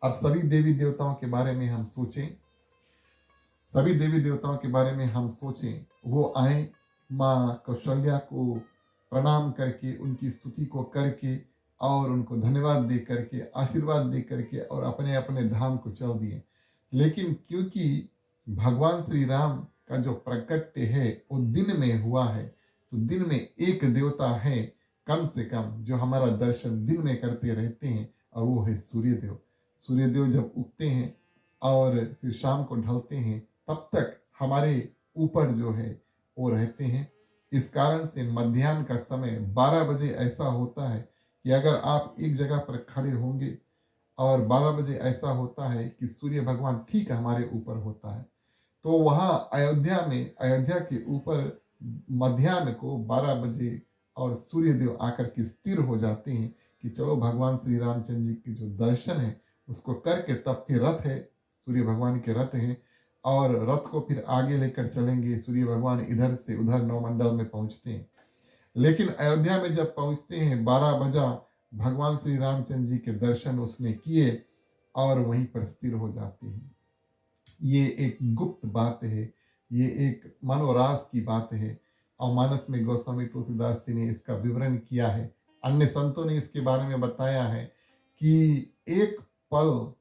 A: अब सभी देवी देवताओं के बारे में हम सोचें, सभी देवी देवताओं के बारे में हम सोचें, वो आए माँ कौशल्या को प्रणाम करके, उनकी स्तुति को करके और उनको धन्यवाद दे करके, आशीर्वाद दे करके और अपने अपने धाम को चल दिए। लेकिन क्योंकि भगवान श्री राम का जो प्रकट्य है वो दिन में हुआ है, तो दिन में एक देवता है कम से कम जो हमारा दर्शन दिन में करते रहते हैं और वो है सूर्यदेव। सूर्यदेव जब उगते हैं और फिर शाम को ढलते हैं तब तक हमारे ऊपर जो है वो रहते हैं। इस कारण से मध्याह्न का समय 12 बजे ऐसा होता है कि अगर आप एक जगह पर खड़े होंगे और 12 बजे ऐसा होता है कि सूर्य भगवान ठीक हमारे ऊपर होता है, तो वहाँ अयोध्या के ऊपर मध्याह्न को 12 बजे और सूर्यदेव आकर के स्थिर हो जाते हैं कि चलो भगवान श्री रामचंद्र जी की जो दर्शन है उसको करके तब फिर रथ है, सूर्य भगवान के रथ हैं और रथ को फिर आगे लेकर चलेंगे। सूर्य भगवान इधर से उधर नवमंडल में पहुंचते हैं। लेकिन अयोध्या में जब पहुंचते हैं 12 बजा, भगवान श्री रामचंद्र जी के दर्शन उसने किए और वहीं पर स्थिर हो जाते हैं। ये एक गुप्त बात है, ये एक मनोरास की बात है और मानस में गोस्वामी तुलसीदास जी ने इसका विवरण किया है। अन्य संतों ने इसके बारे में बताया है कि एक पल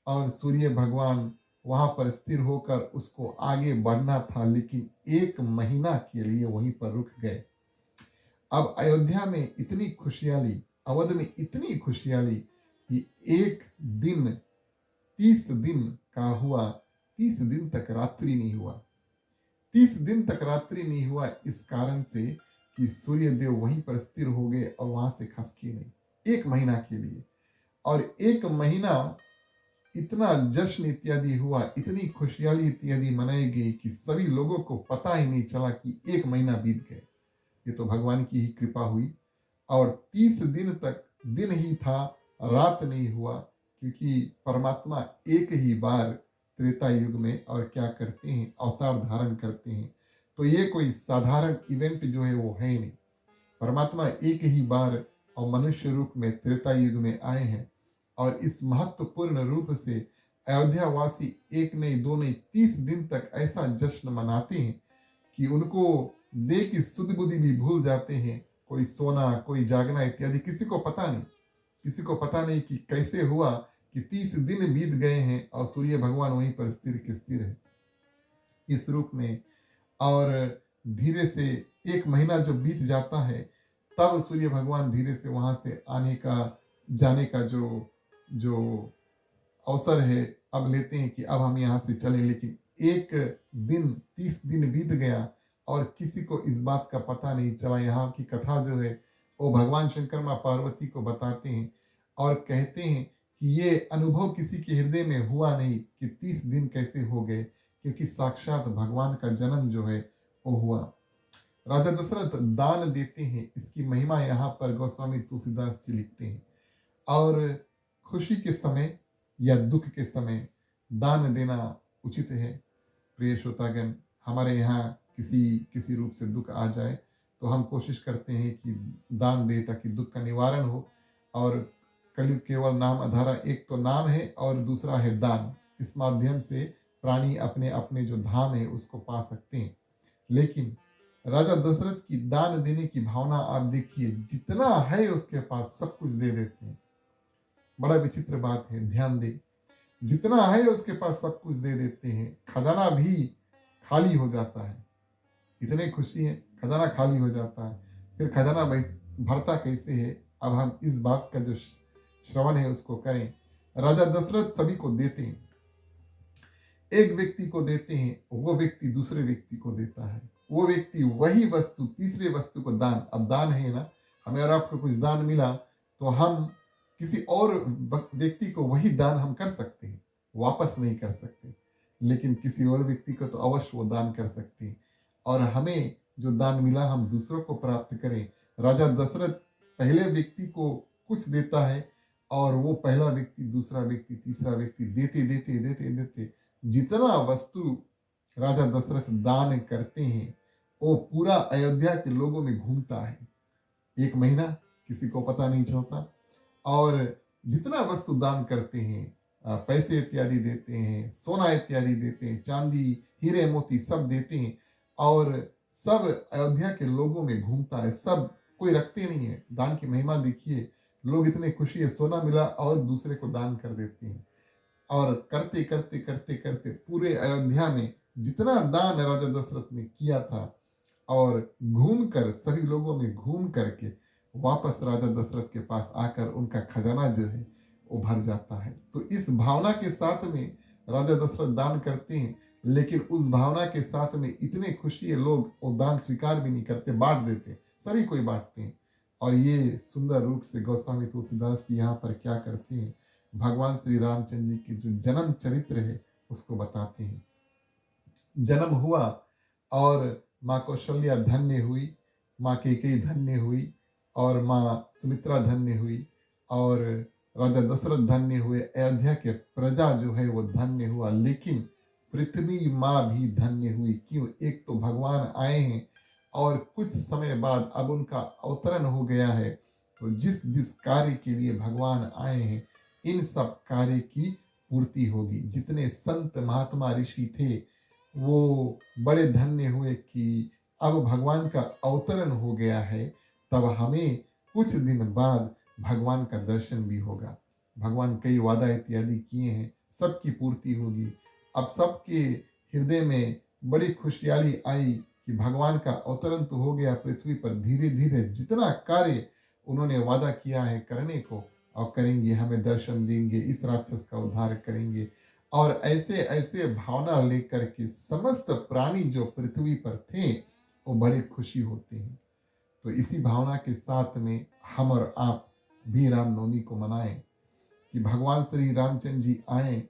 A: और सूर्य भगवान वहां पर स्थिर होकर उसको आगे बढ़ना था, लेकिन 1 महीना के लिए वहीं पर रुक गए। अब अयोध्या में इतनी खुशहाली, अवध में इतनी खुशहाली कि एक दिन 30 दिन का हुआ, 30 दिन तक रात्रि नहीं हुआ। 30 दिन तक रात्रि नहीं हुआ इस कारण से कि सूर्यदेव वहीं पर स्थिर हो गए और वहां से खसके नहीं 1 महीना के लिए। और 1 महीना इतना जश्न इत्यादि हुआ, इतनी खुशहाली इत्यादि मनाई गई कि सभी लोगों को पता ही नहीं चला कि 1 महीना बीत गए। ये तो भगवान की ही कृपा हुई। और 30 दिन तक दिन ही था, रात नहीं हुआ, क्योंकि परमात्मा एक ही बार त्रेता युग में और क्या करते हैं, अवतार धारण करते हैं। तो ये कोई साधारण इवेंट जो है वो है नहीं। परमात्मा एक ही बार और मनुष्य रूप में त्रेता युग में आए हैं और इस महत्वपूर्ण रूप से अयोध्यावासी 1 नहीं 2 नहीं 30 दिन तक ऐसा जश्न मनाते हैं कि उनको देख के सुध बुद्धि भी भूल जाते हैं, कोई सोना, कोई जागना इत्यादि, किसी को पता नहीं। किसी को पता नहीं कि कैसे हुआ कि 30 दिन बीत गए हैं और सूर्य भगवान वहीं पर स्थिर के स्थिर है इस रूप में। और धीरे से 1 महीना जो बीत जाता है, तब सूर्य भगवान धीरे से वहां से आने का, जाने का जो जो अवसर है, अब लेते हैं कि अब हम यहाँ से चलें। लेकिन 1 दिन 30 दिन बीत गया और किसी को इस बात का पता नहीं चला। यहाँ की कथा जो है वो भगवान शंकर माँ पार्वती को बताते हैं और कहते हैं कि ये अनुभव किसी के हृदय में हुआ नहीं कि 30 दिन कैसे हो गए, क्योंकि साक्षात भगवान का जन्म जो है वो हुआ। राजा दशरथ दान देते हैं, इसकी महिमा यहाँ पर गोस्वामी तुलसीदास जी लिखते हैं। और खुशी के समय या दुख के समय दान देना उचित है। प्रिय श्रोतागण, हमारे यहाँ किसी किसी रूप से दुख आ जाए तो हम कोशिश करते हैं कि दान दे ताकि दुख का निवारण हो। और कलयुग केवल नाम आधारा, एक तो नाम है और दूसरा है दान। इस माध्यम से प्राणी अपने अपने जो धाम है उसको पा सकते हैं। लेकिन राजा दशरथ की दान देने की भावना आप देखिए, जितना है उसके पास सब कुछ दे देते हैं। बड़ा विचित्र बात है, ध्यान दे, जितना है उसके पास सब कुछ दे देते हैं, खजाना भी खाली हो जाता है। इतने खुशी है, खजाना खाली हो जाता है। फिर खजाना भरता कैसे है, अब हम इस बात का जो श्रवण है उसको करें। राजा दशरथ सभी को देते हैं, एक व्यक्ति को देते हैं, वो व्यक्ति दूसरे व्यक्ति को देता है, वो व्यक्ति वही वस्तु तीसरे वस्तु को दान। अब दान है ना, हमें और आपको कुछ दान मिला तो हम किसी और व्यक्ति को वही दान हम कर सकते हैं, वापस नहीं कर सकते, लेकिन किसी और व्यक्ति को तो अवश्य वो दान कर सकते हैं। और हमें जो दान मिला हम दूसरों को प्राप्त करें। राजा दशरथ पहले व्यक्ति को कुछ देता है और वो पहला व्यक्ति, दूसरा व्यक्ति, तीसरा व्यक्ति देते देते देते देते जितना वस्तु राजा दशरथ दान करते हैं वो पूरा अयोध्या के लोगों में घूमता है। 1 महीना किसी को पता नहीं चलता। और जितना वस्तु दान करते हैं, पैसे इत्यादि देते हैं, सोना इत्यादि देते हैं, चांदी, हीरे मोती सब देते हैं और सब अयोध्या के लोगों में घूमता है। सब कोई रखते नहीं है। दान की महिमा देखिए, लोग इतने खुशी है, सोना मिला और दूसरे को दान कर देते हैं। और करते करते करते करते पूरे अयोध्या में जितना दान राजा दशरथ ने किया था, और घूमकर सभी लोगों में घूम करके वापस राजा दशरथ के पास आकर उनका खजाना जो है वो भर जाता है। तो इस भावना के साथ में राजा दशरथ दान करते हैं, लेकिन उस भावना के साथ में इतने खुशी है, लोग वो दान स्वीकार भी नहीं करते, बांट देते, सभी कोई बांटते हैं। और ये सुंदर रूप से गोस्वामी तुलसीदास जी यहाँ पर क्या करते हैं, भगवान श्री रामचंद्र जी की जो जन्म चरित्र है उसको बताते हैं। जन्म हुआ और माँ कौशल्या धन्य हुई, माँ कैकेयी धन्य हुई और माँ सुमित्रा धन्य हुई और राजा दशरथ धन्य हुए। अयोध्या के प्रजा जो है वो धन्य हुआ, लेकिन पृथ्वी माँ भी धन्य हुई। क्यों? एक तो भगवान आए हैं और कुछ समय बाद अब उनका अवतरण हो गया है, तो जिस जिस कार्य के लिए भगवान आए हैं इन सब कार्य की पूर्ति होगी। जितने संत महात्मा ऋषि थे वो बड़े धन्य हुए कि अब भगवान का अवतरण हो गया है, तब हमें कुछ दिन बाद भगवान का दर्शन भी होगा। भगवान कई वादा इत्यादि किए हैं, सबकी पूर्ति होगी। अब सबके हृदय में बड़ी खुशहाली आई कि भगवान का अवतरण तो हो गया पृथ्वी पर। धीरे धीरे जितना कार्य उन्होंने वादा किया है करने को और करेंगे, हमें दर्शन देंगे, इस राक्षस का उद्धार करेंगे। और ऐसे ऐसे भावना लेकर के समस्त प्राणी जो पृथ्वी पर थे वो बड़े खुशी होते हैं। तो इसी भावना के साथ में हम और आप भी रामनवमी को मनाएं कि भगवान श्री रामचंद्र जी आए।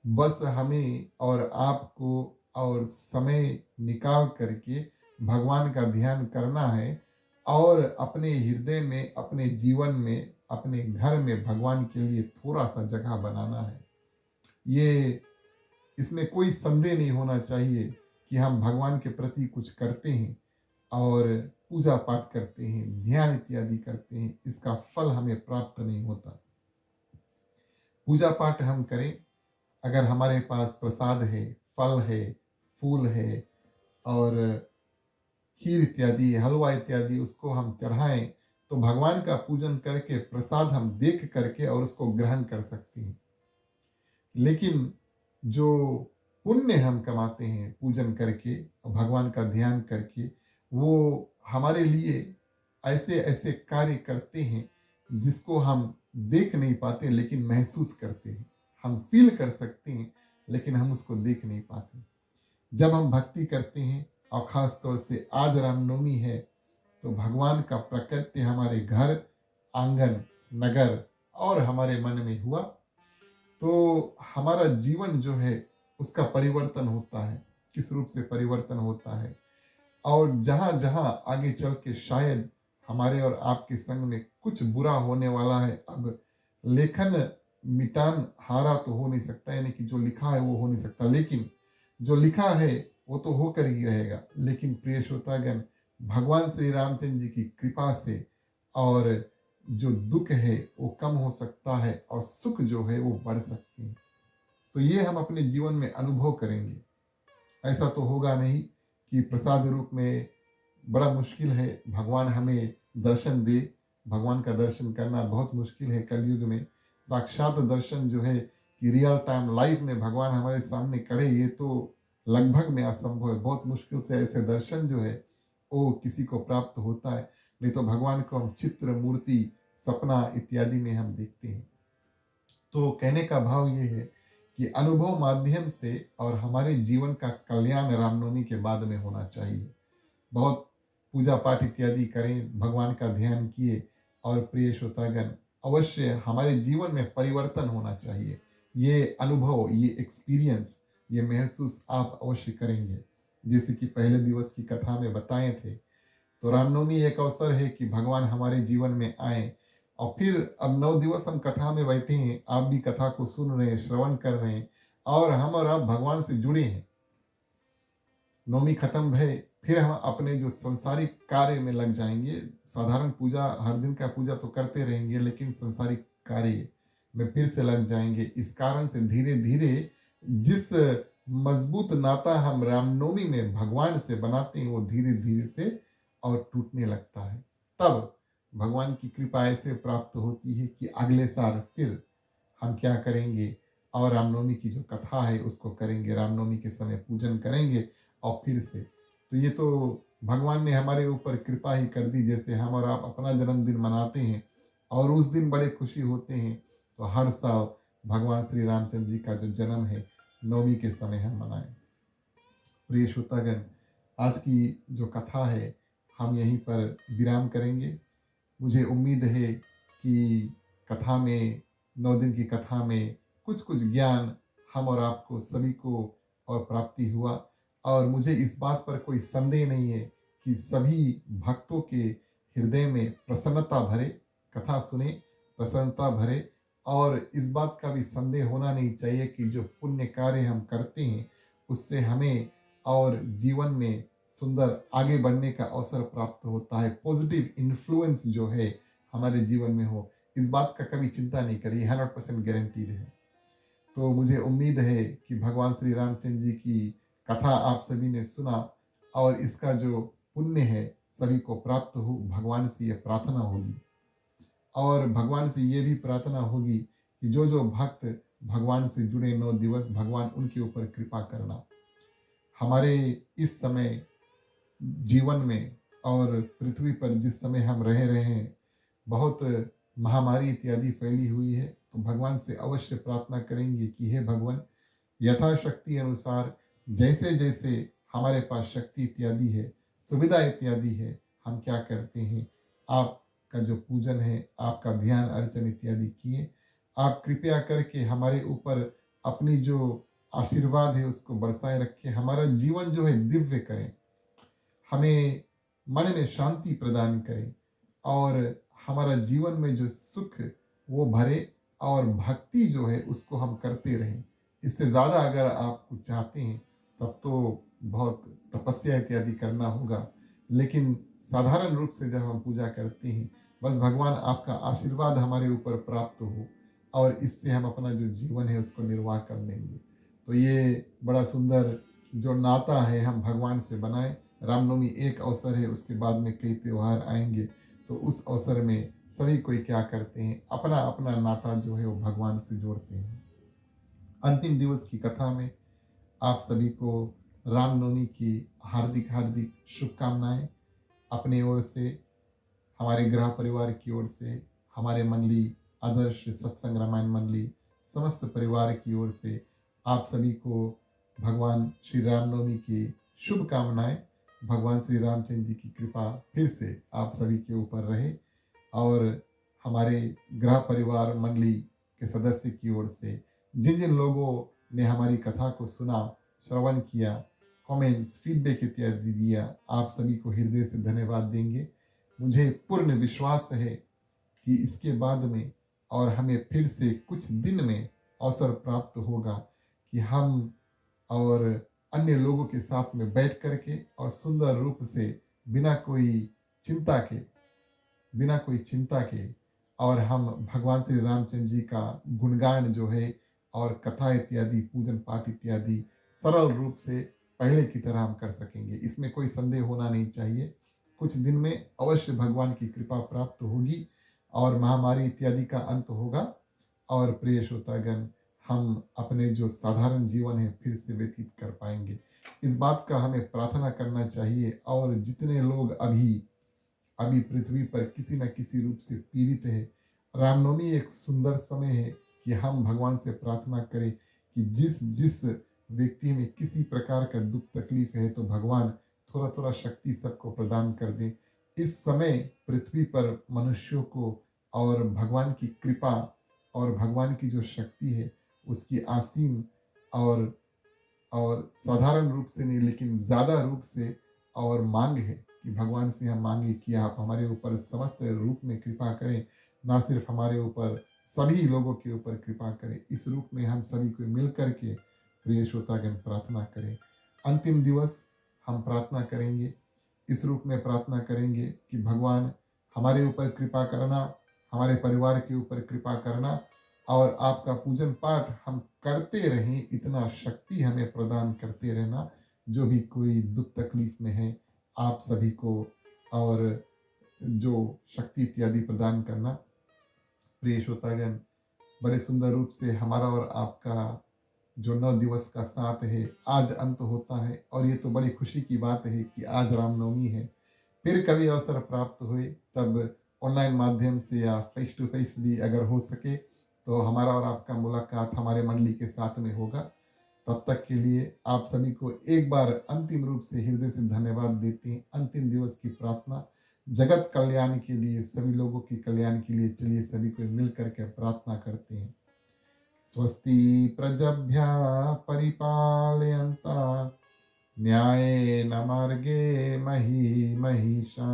A: बस हमें और आपको और समय निकाल करके भगवान का ध्यान करना है और अपने हृदय में, अपने जीवन में, अपने घर में भगवान के लिए थोड़ा सा जगह बनाना है। ये इसमें कोई संदेह नहीं होना चाहिए कि हम भगवान के प्रति कुछ करते हैं और पूजा पाठ करते हैं, ध्यान इत्यादि करते हैं, इसका फल हमें प्राप्त नहीं होता। पूजा पाठ हम करें, अगर हमारे पास प्रसाद है, फल है, फूल है और खीर इत्यादि, हलवा इत्यादि उसको हम चढ़ाएं, तो भगवान का पूजन करके प्रसाद हम देख करके और उसको ग्रहण कर सकते हैं। लेकिन जो पुण्य हम कमाते हैं पूजन करके और भगवान का ध्यान करके, वो हमारे लिए ऐसे ऐसे कार्य करते हैं जिसको हम देख नहीं पाते लेकिन महसूस करते हैं। हम फील कर सकते हैं लेकिन हम उसको देख नहीं पाते। जब हम भक्ति करते हैं और ख़ास तौर से आज रामनवमी है, तो भगवान का प्राकट्य हमारे घर, आंगन, नगर और हमारे मन में हुआ, तो हमारा जीवन जो है उसका परिवर्तन होता है। किस रूप से परिवर्तन होता है, और जहाँ जहाँ आगे चल के शायद हमारे और आपके संग में कुछ बुरा होने वाला है। अब लेखन मिटान हारा तो हो नहीं सकता, यानी कि जो लिखा है वो हो नहीं सकता, लेकिन जो लिखा है वो तो होकर ही रहेगा। लेकिन प्रिय श्रोतागण, भगवान श्री रामचंद्र जी की कृपा से और जो दुख है वो कम हो सकता है और सुख जो है वो बढ़ सकते हैं। तो ये हम अपने जीवन में अनुभव करेंगे। ऐसा तो होगा नहीं कि प्रसाद रूप में, बड़ा मुश्किल है भगवान हमें दर्शन दे। भगवान का दर्शन करना बहुत मुश्किल है कलयुग में। साक्षात दर्शन जो है कि रियल टाइम लाइफ में भगवान हमारे सामने खड़े, ये तो लगभग में असंभव है। बहुत मुश्किल से ऐसे दर्शन जो है वो किसी को प्राप्त होता है। नहीं तो भगवान को हम चित्र, मूर्ति, सपना इत्यादि में हम देखते हैं। तो कहने का भाव ये है कि अनुभव माध्यम से और हमारे जीवन का कल्याण रामनवमी के बाद में होना चाहिए। बहुत पूजा पाठ इत्यादि करें, भगवान का ध्यान किए, और प्रिय श्रोतागण, अवश्य हमारे जीवन में परिवर्तन होना चाहिए। ये अनुभव, ये एक्सपीरियंस, ये महसूस आप अवश्य करेंगे। जैसे कि पहले दिवस की कथा में बताए थे, तो रामनवमी एक अवसर है कि भगवान हमारे जीवन में आए। और फिर अब 9 दिवस हम कथा में बैठे हैं, आप भी कथा को सुन रहे हैं, श्रवण कर रहे हैं, और हम और आप भगवान से जुड़े हैं। नवमी खत्म भय, फिर हम अपने जो संसारिक कार्य में लग जाएंगे। साधारण पूजा, हर दिन का पूजा तो करते रहेंगे, लेकिन संसारिक कार्य में फिर से लग जाएंगे। इस कारण से धीरे धीरे जिस मजबूत नाता हम रामनवमी में भगवान से बनाते हैं, वो धीरे धीरे से और टूटने लगता है। तब भगवान की कृपा ऐसे प्राप्त होती है कि अगले साल फिर हम क्या करेंगे, और रामनवमी की जो कथा है उसको करेंगे, रामनवमी के समय पूजन करेंगे। और फिर से तो ये तो भगवान ने हमारे ऊपर कृपा ही कर दी। जैसे हम और आप अपना जन्मदिन मनाते हैं और उस दिन बड़े खुशी होते हैं, तो हर साल भगवान श्री रामचंद्र जी का जो जन्म है नवमी के समय हम मनाएं। प्रिय श्रोतागण, आज की जो कथा है हम यहीं पर विराम करेंगे। मुझे उम्मीद है कि कथा में, 9 दिन की कथा में कुछ कुछ ज्ञान हम और आपको सभी को और प्राप्ति हुआ। और मुझे इस बात पर कोई संदेह नहीं है कि सभी भक्तों के हृदय में प्रसन्नता भरे, कथा सुने, प्रसन्नता भरे। और इस बात का भी संदेह होना नहीं चाहिए कि जो पुण्य कार्य हम करते हैं उससे हमें और जीवन में सुंदर आगे बढ़ने का अवसर प्राप्त होता है। पॉजिटिव इन्फ्लुएंस जो है हमारे जीवन में हो, इस बात का कभी चिंता नहीं करिए, 100% गारंटीड है। तो मुझे उम्मीद है कि भगवान श्री रामचंद्र जी की कथा आप सभी ने सुना, और इसका जो पुण्य है सभी को प्राप्त हो। भगवान से ये प्रार्थना होगी, और भगवान से ये भी प्रार्थना होगी कि जो जो भक्त भगवान से जुड़े 9 दिवस, भगवान उनके ऊपर कृपा करना। हमारे इस समय जीवन में और पृथ्वी पर जिस समय हम रह रहे हैं, बहुत महामारी इत्यादि फैली हुई है। तो भगवान से अवश्य प्रार्थना करेंगे कि हे भगवान, यथाशक्ति अनुसार जैसे जैसे हमारे पास शक्ति इत्यादि है, सुविधा इत्यादि है, हम क्या करते हैं, आपका जो पूजन है, आपका ध्यान अर्चन इत्यादि किए। आप कृपया करके हमारे ऊपर अपनी जो आशीर्वाद है उसको बरसाए रखें। हमारा जीवन जो है दिव्य करें, हमें मन में शांति प्रदान करें, और हमारा जीवन में जो सुख वो भरे, और भक्ति जो है उसको हम करते रहें। इससे ज़्यादा अगर आप कुछ चाहते हैं तब तो बहुत तपस्या इत्यादि करना होगा। लेकिन साधारण रूप से जब हम पूजा करते हैं, बस भगवान आपका आशीर्वाद हमारे ऊपर प्राप्त हो, और इससे हम अपना जो जीवन है उसको निर्वाह कर लेंगे। तो ये बड़ा सुंदर जो नाता है हम भगवान से बनाएं, रामनवमी एक अवसर है, उसके बाद में कई त्यौहार आएंगे, तो उस अवसर में सभी कोई क्या करते हैं, अपना अपना नाता जो है वो भगवान से जोड़ते हैं। अंतिम दिवस की कथा में आप सभी को रामनवमी की हार्दिक हार्दिक शुभकामनाएं। अपने ओर से, हमारे गृह परिवार की ओर से, हमारे मंडली आदर्श सत्संग रामायण मंडली समस्त परिवार की ओर से आप सभी को भगवान श्री रामनवमी की शुभकामनाएं। भगवान श्री रामचंद्र जी की कृपा फिर से आप सभी के ऊपर रहे, और हमारे गृह परिवार मंडली के सदस्य की ओर से जिन जिन लोगों ने हमारी कथा को सुना, श्रवण किया, कमेंट्स, फीडबैक इत्यादि दिया, आप सभी को हृदय से धन्यवाद देंगे। मुझे पूर्ण विश्वास है कि इसके बाद में और हमें फिर से कुछ दिन में अवसर प्राप्त होगा कि हम और अन्य लोगों के साथ में बैठ करके और सुंदर रूप से बिना कोई चिंता के बिना कोई चिंता के और हम भगवान श्री रामचंद्र जी का गुणगान जो है और कथा इत्यादि, पूजन पाठ इत्यादि सरल रूप से पहले की तरह हम कर सकेंगे। इसमें कोई संदेह होना नहीं चाहिए। कुछ दिन में अवश्य भगवान की कृपा प्राप्त होगी और महामारी इत्यादि का अंत होगा, और प्रिय श्रोतागण, हम अपने जो साधारण जीवन है फिर से व्यतीत कर पाएंगे। इस बात का हमें प्रार्थना करना चाहिए। और जितने लोग अभी अभी पृथ्वी पर किसी न किसी रूप से पीड़ित है, रामनवमी एक सुंदर समय है कि हम भगवान से प्रार्थना करें कि जिस जिस व्यक्ति में किसी प्रकार का दुख तकलीफ है, तो भगवान थोड़ा थोड़ा शक्ति सबको प्रदान कर दे। इस समय पृथ्वी पर मनुष्यों को और भगवान की कृपा और भगवान की जो शक्ति है उसकी असीम और साधारण रूप से नहीं, लेकिन ज़्यादा रूप से और मांग है कि भगवान से हम मांगे कि आप हमारे ऊपर समस्त रूप में कृपा करें, ना सिर्फ हमारे ऊपर, सभी लोगों के ऊपर कृपा करें। इस रूप में हम सभी को मिल कर के प्रिय श्रोतागण प्रार्थना करें। अंतिम दिवस हम प्रार्थना करेंगे, इस रूप में प्रार्थना करेंगे कि भगवान हमारे ऊपर कृपा करना, हमारे परिवार के ऊपर कृपा करना, और आपका पूजन पाठ हम करते रहें, इतना शक्ति हमें प्रदान करते रहना। जो भी कोई दुख तकलीफ में है, आप सभी को और जो शक्ति इत्यादि प्रदान करना। प्रिय श्रोतागण, बड़े सुंदर रूप से हमारा और आपका जो 9 दिवस का साथ है आज अंत होता है, और ये तो बड़ी खुशी की बात है कि आज रामनवमी है। फिर कभी अवसर प्राप्त हुए तब ऑनलाइन माध्यम से या फेस टू फेस भी अगर हो सके तो हमारा और आपका मुलाकात हमारे मंडली के साथ में होगा। तब तक के लिए आप सभी को एक बार अंतिम रूप से हृदय से धन्यवाद देते हैं। अंतिम दिवस की प्रार्थना जगत कल्याण के लिए, सभी लोगों के कल्याण के लिए, चलिए सभी को मिल करके प्रार्थना करते हैं। स्वस्ति प्रजभ्यः परिपालयन्ताम् न्यायेन मार्गे महिषा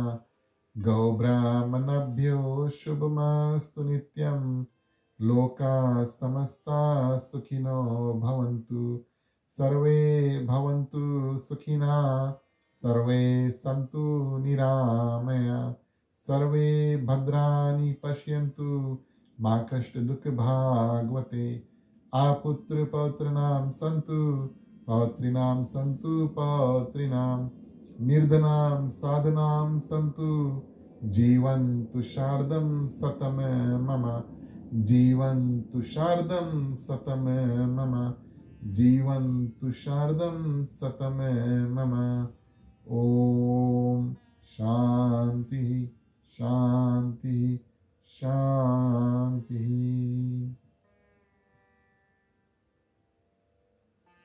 A: गौब्राह्मणभ्यो शुभमस्तु नित्यं। लोकाः समस्ताः सुखिनो भवन्तु, सर्वे भवन्तु सुखिनः, सर्वे सन्तु निरामया, सर्वे भद्राणि पश्यन्तु, मा कष्टदुःख भाग्वते। आपुत्र पौत्राणां सन्तु, पौत्रीणां सन्तु पौत्रीणां, निर्धनां साधनां सन्तु, जीवन्तु शार्दं शतं मम, जीवन्तु शार्दं शतं मम, जीवन्तु शार्दं शतं मम। ओम शांति शांति शांति।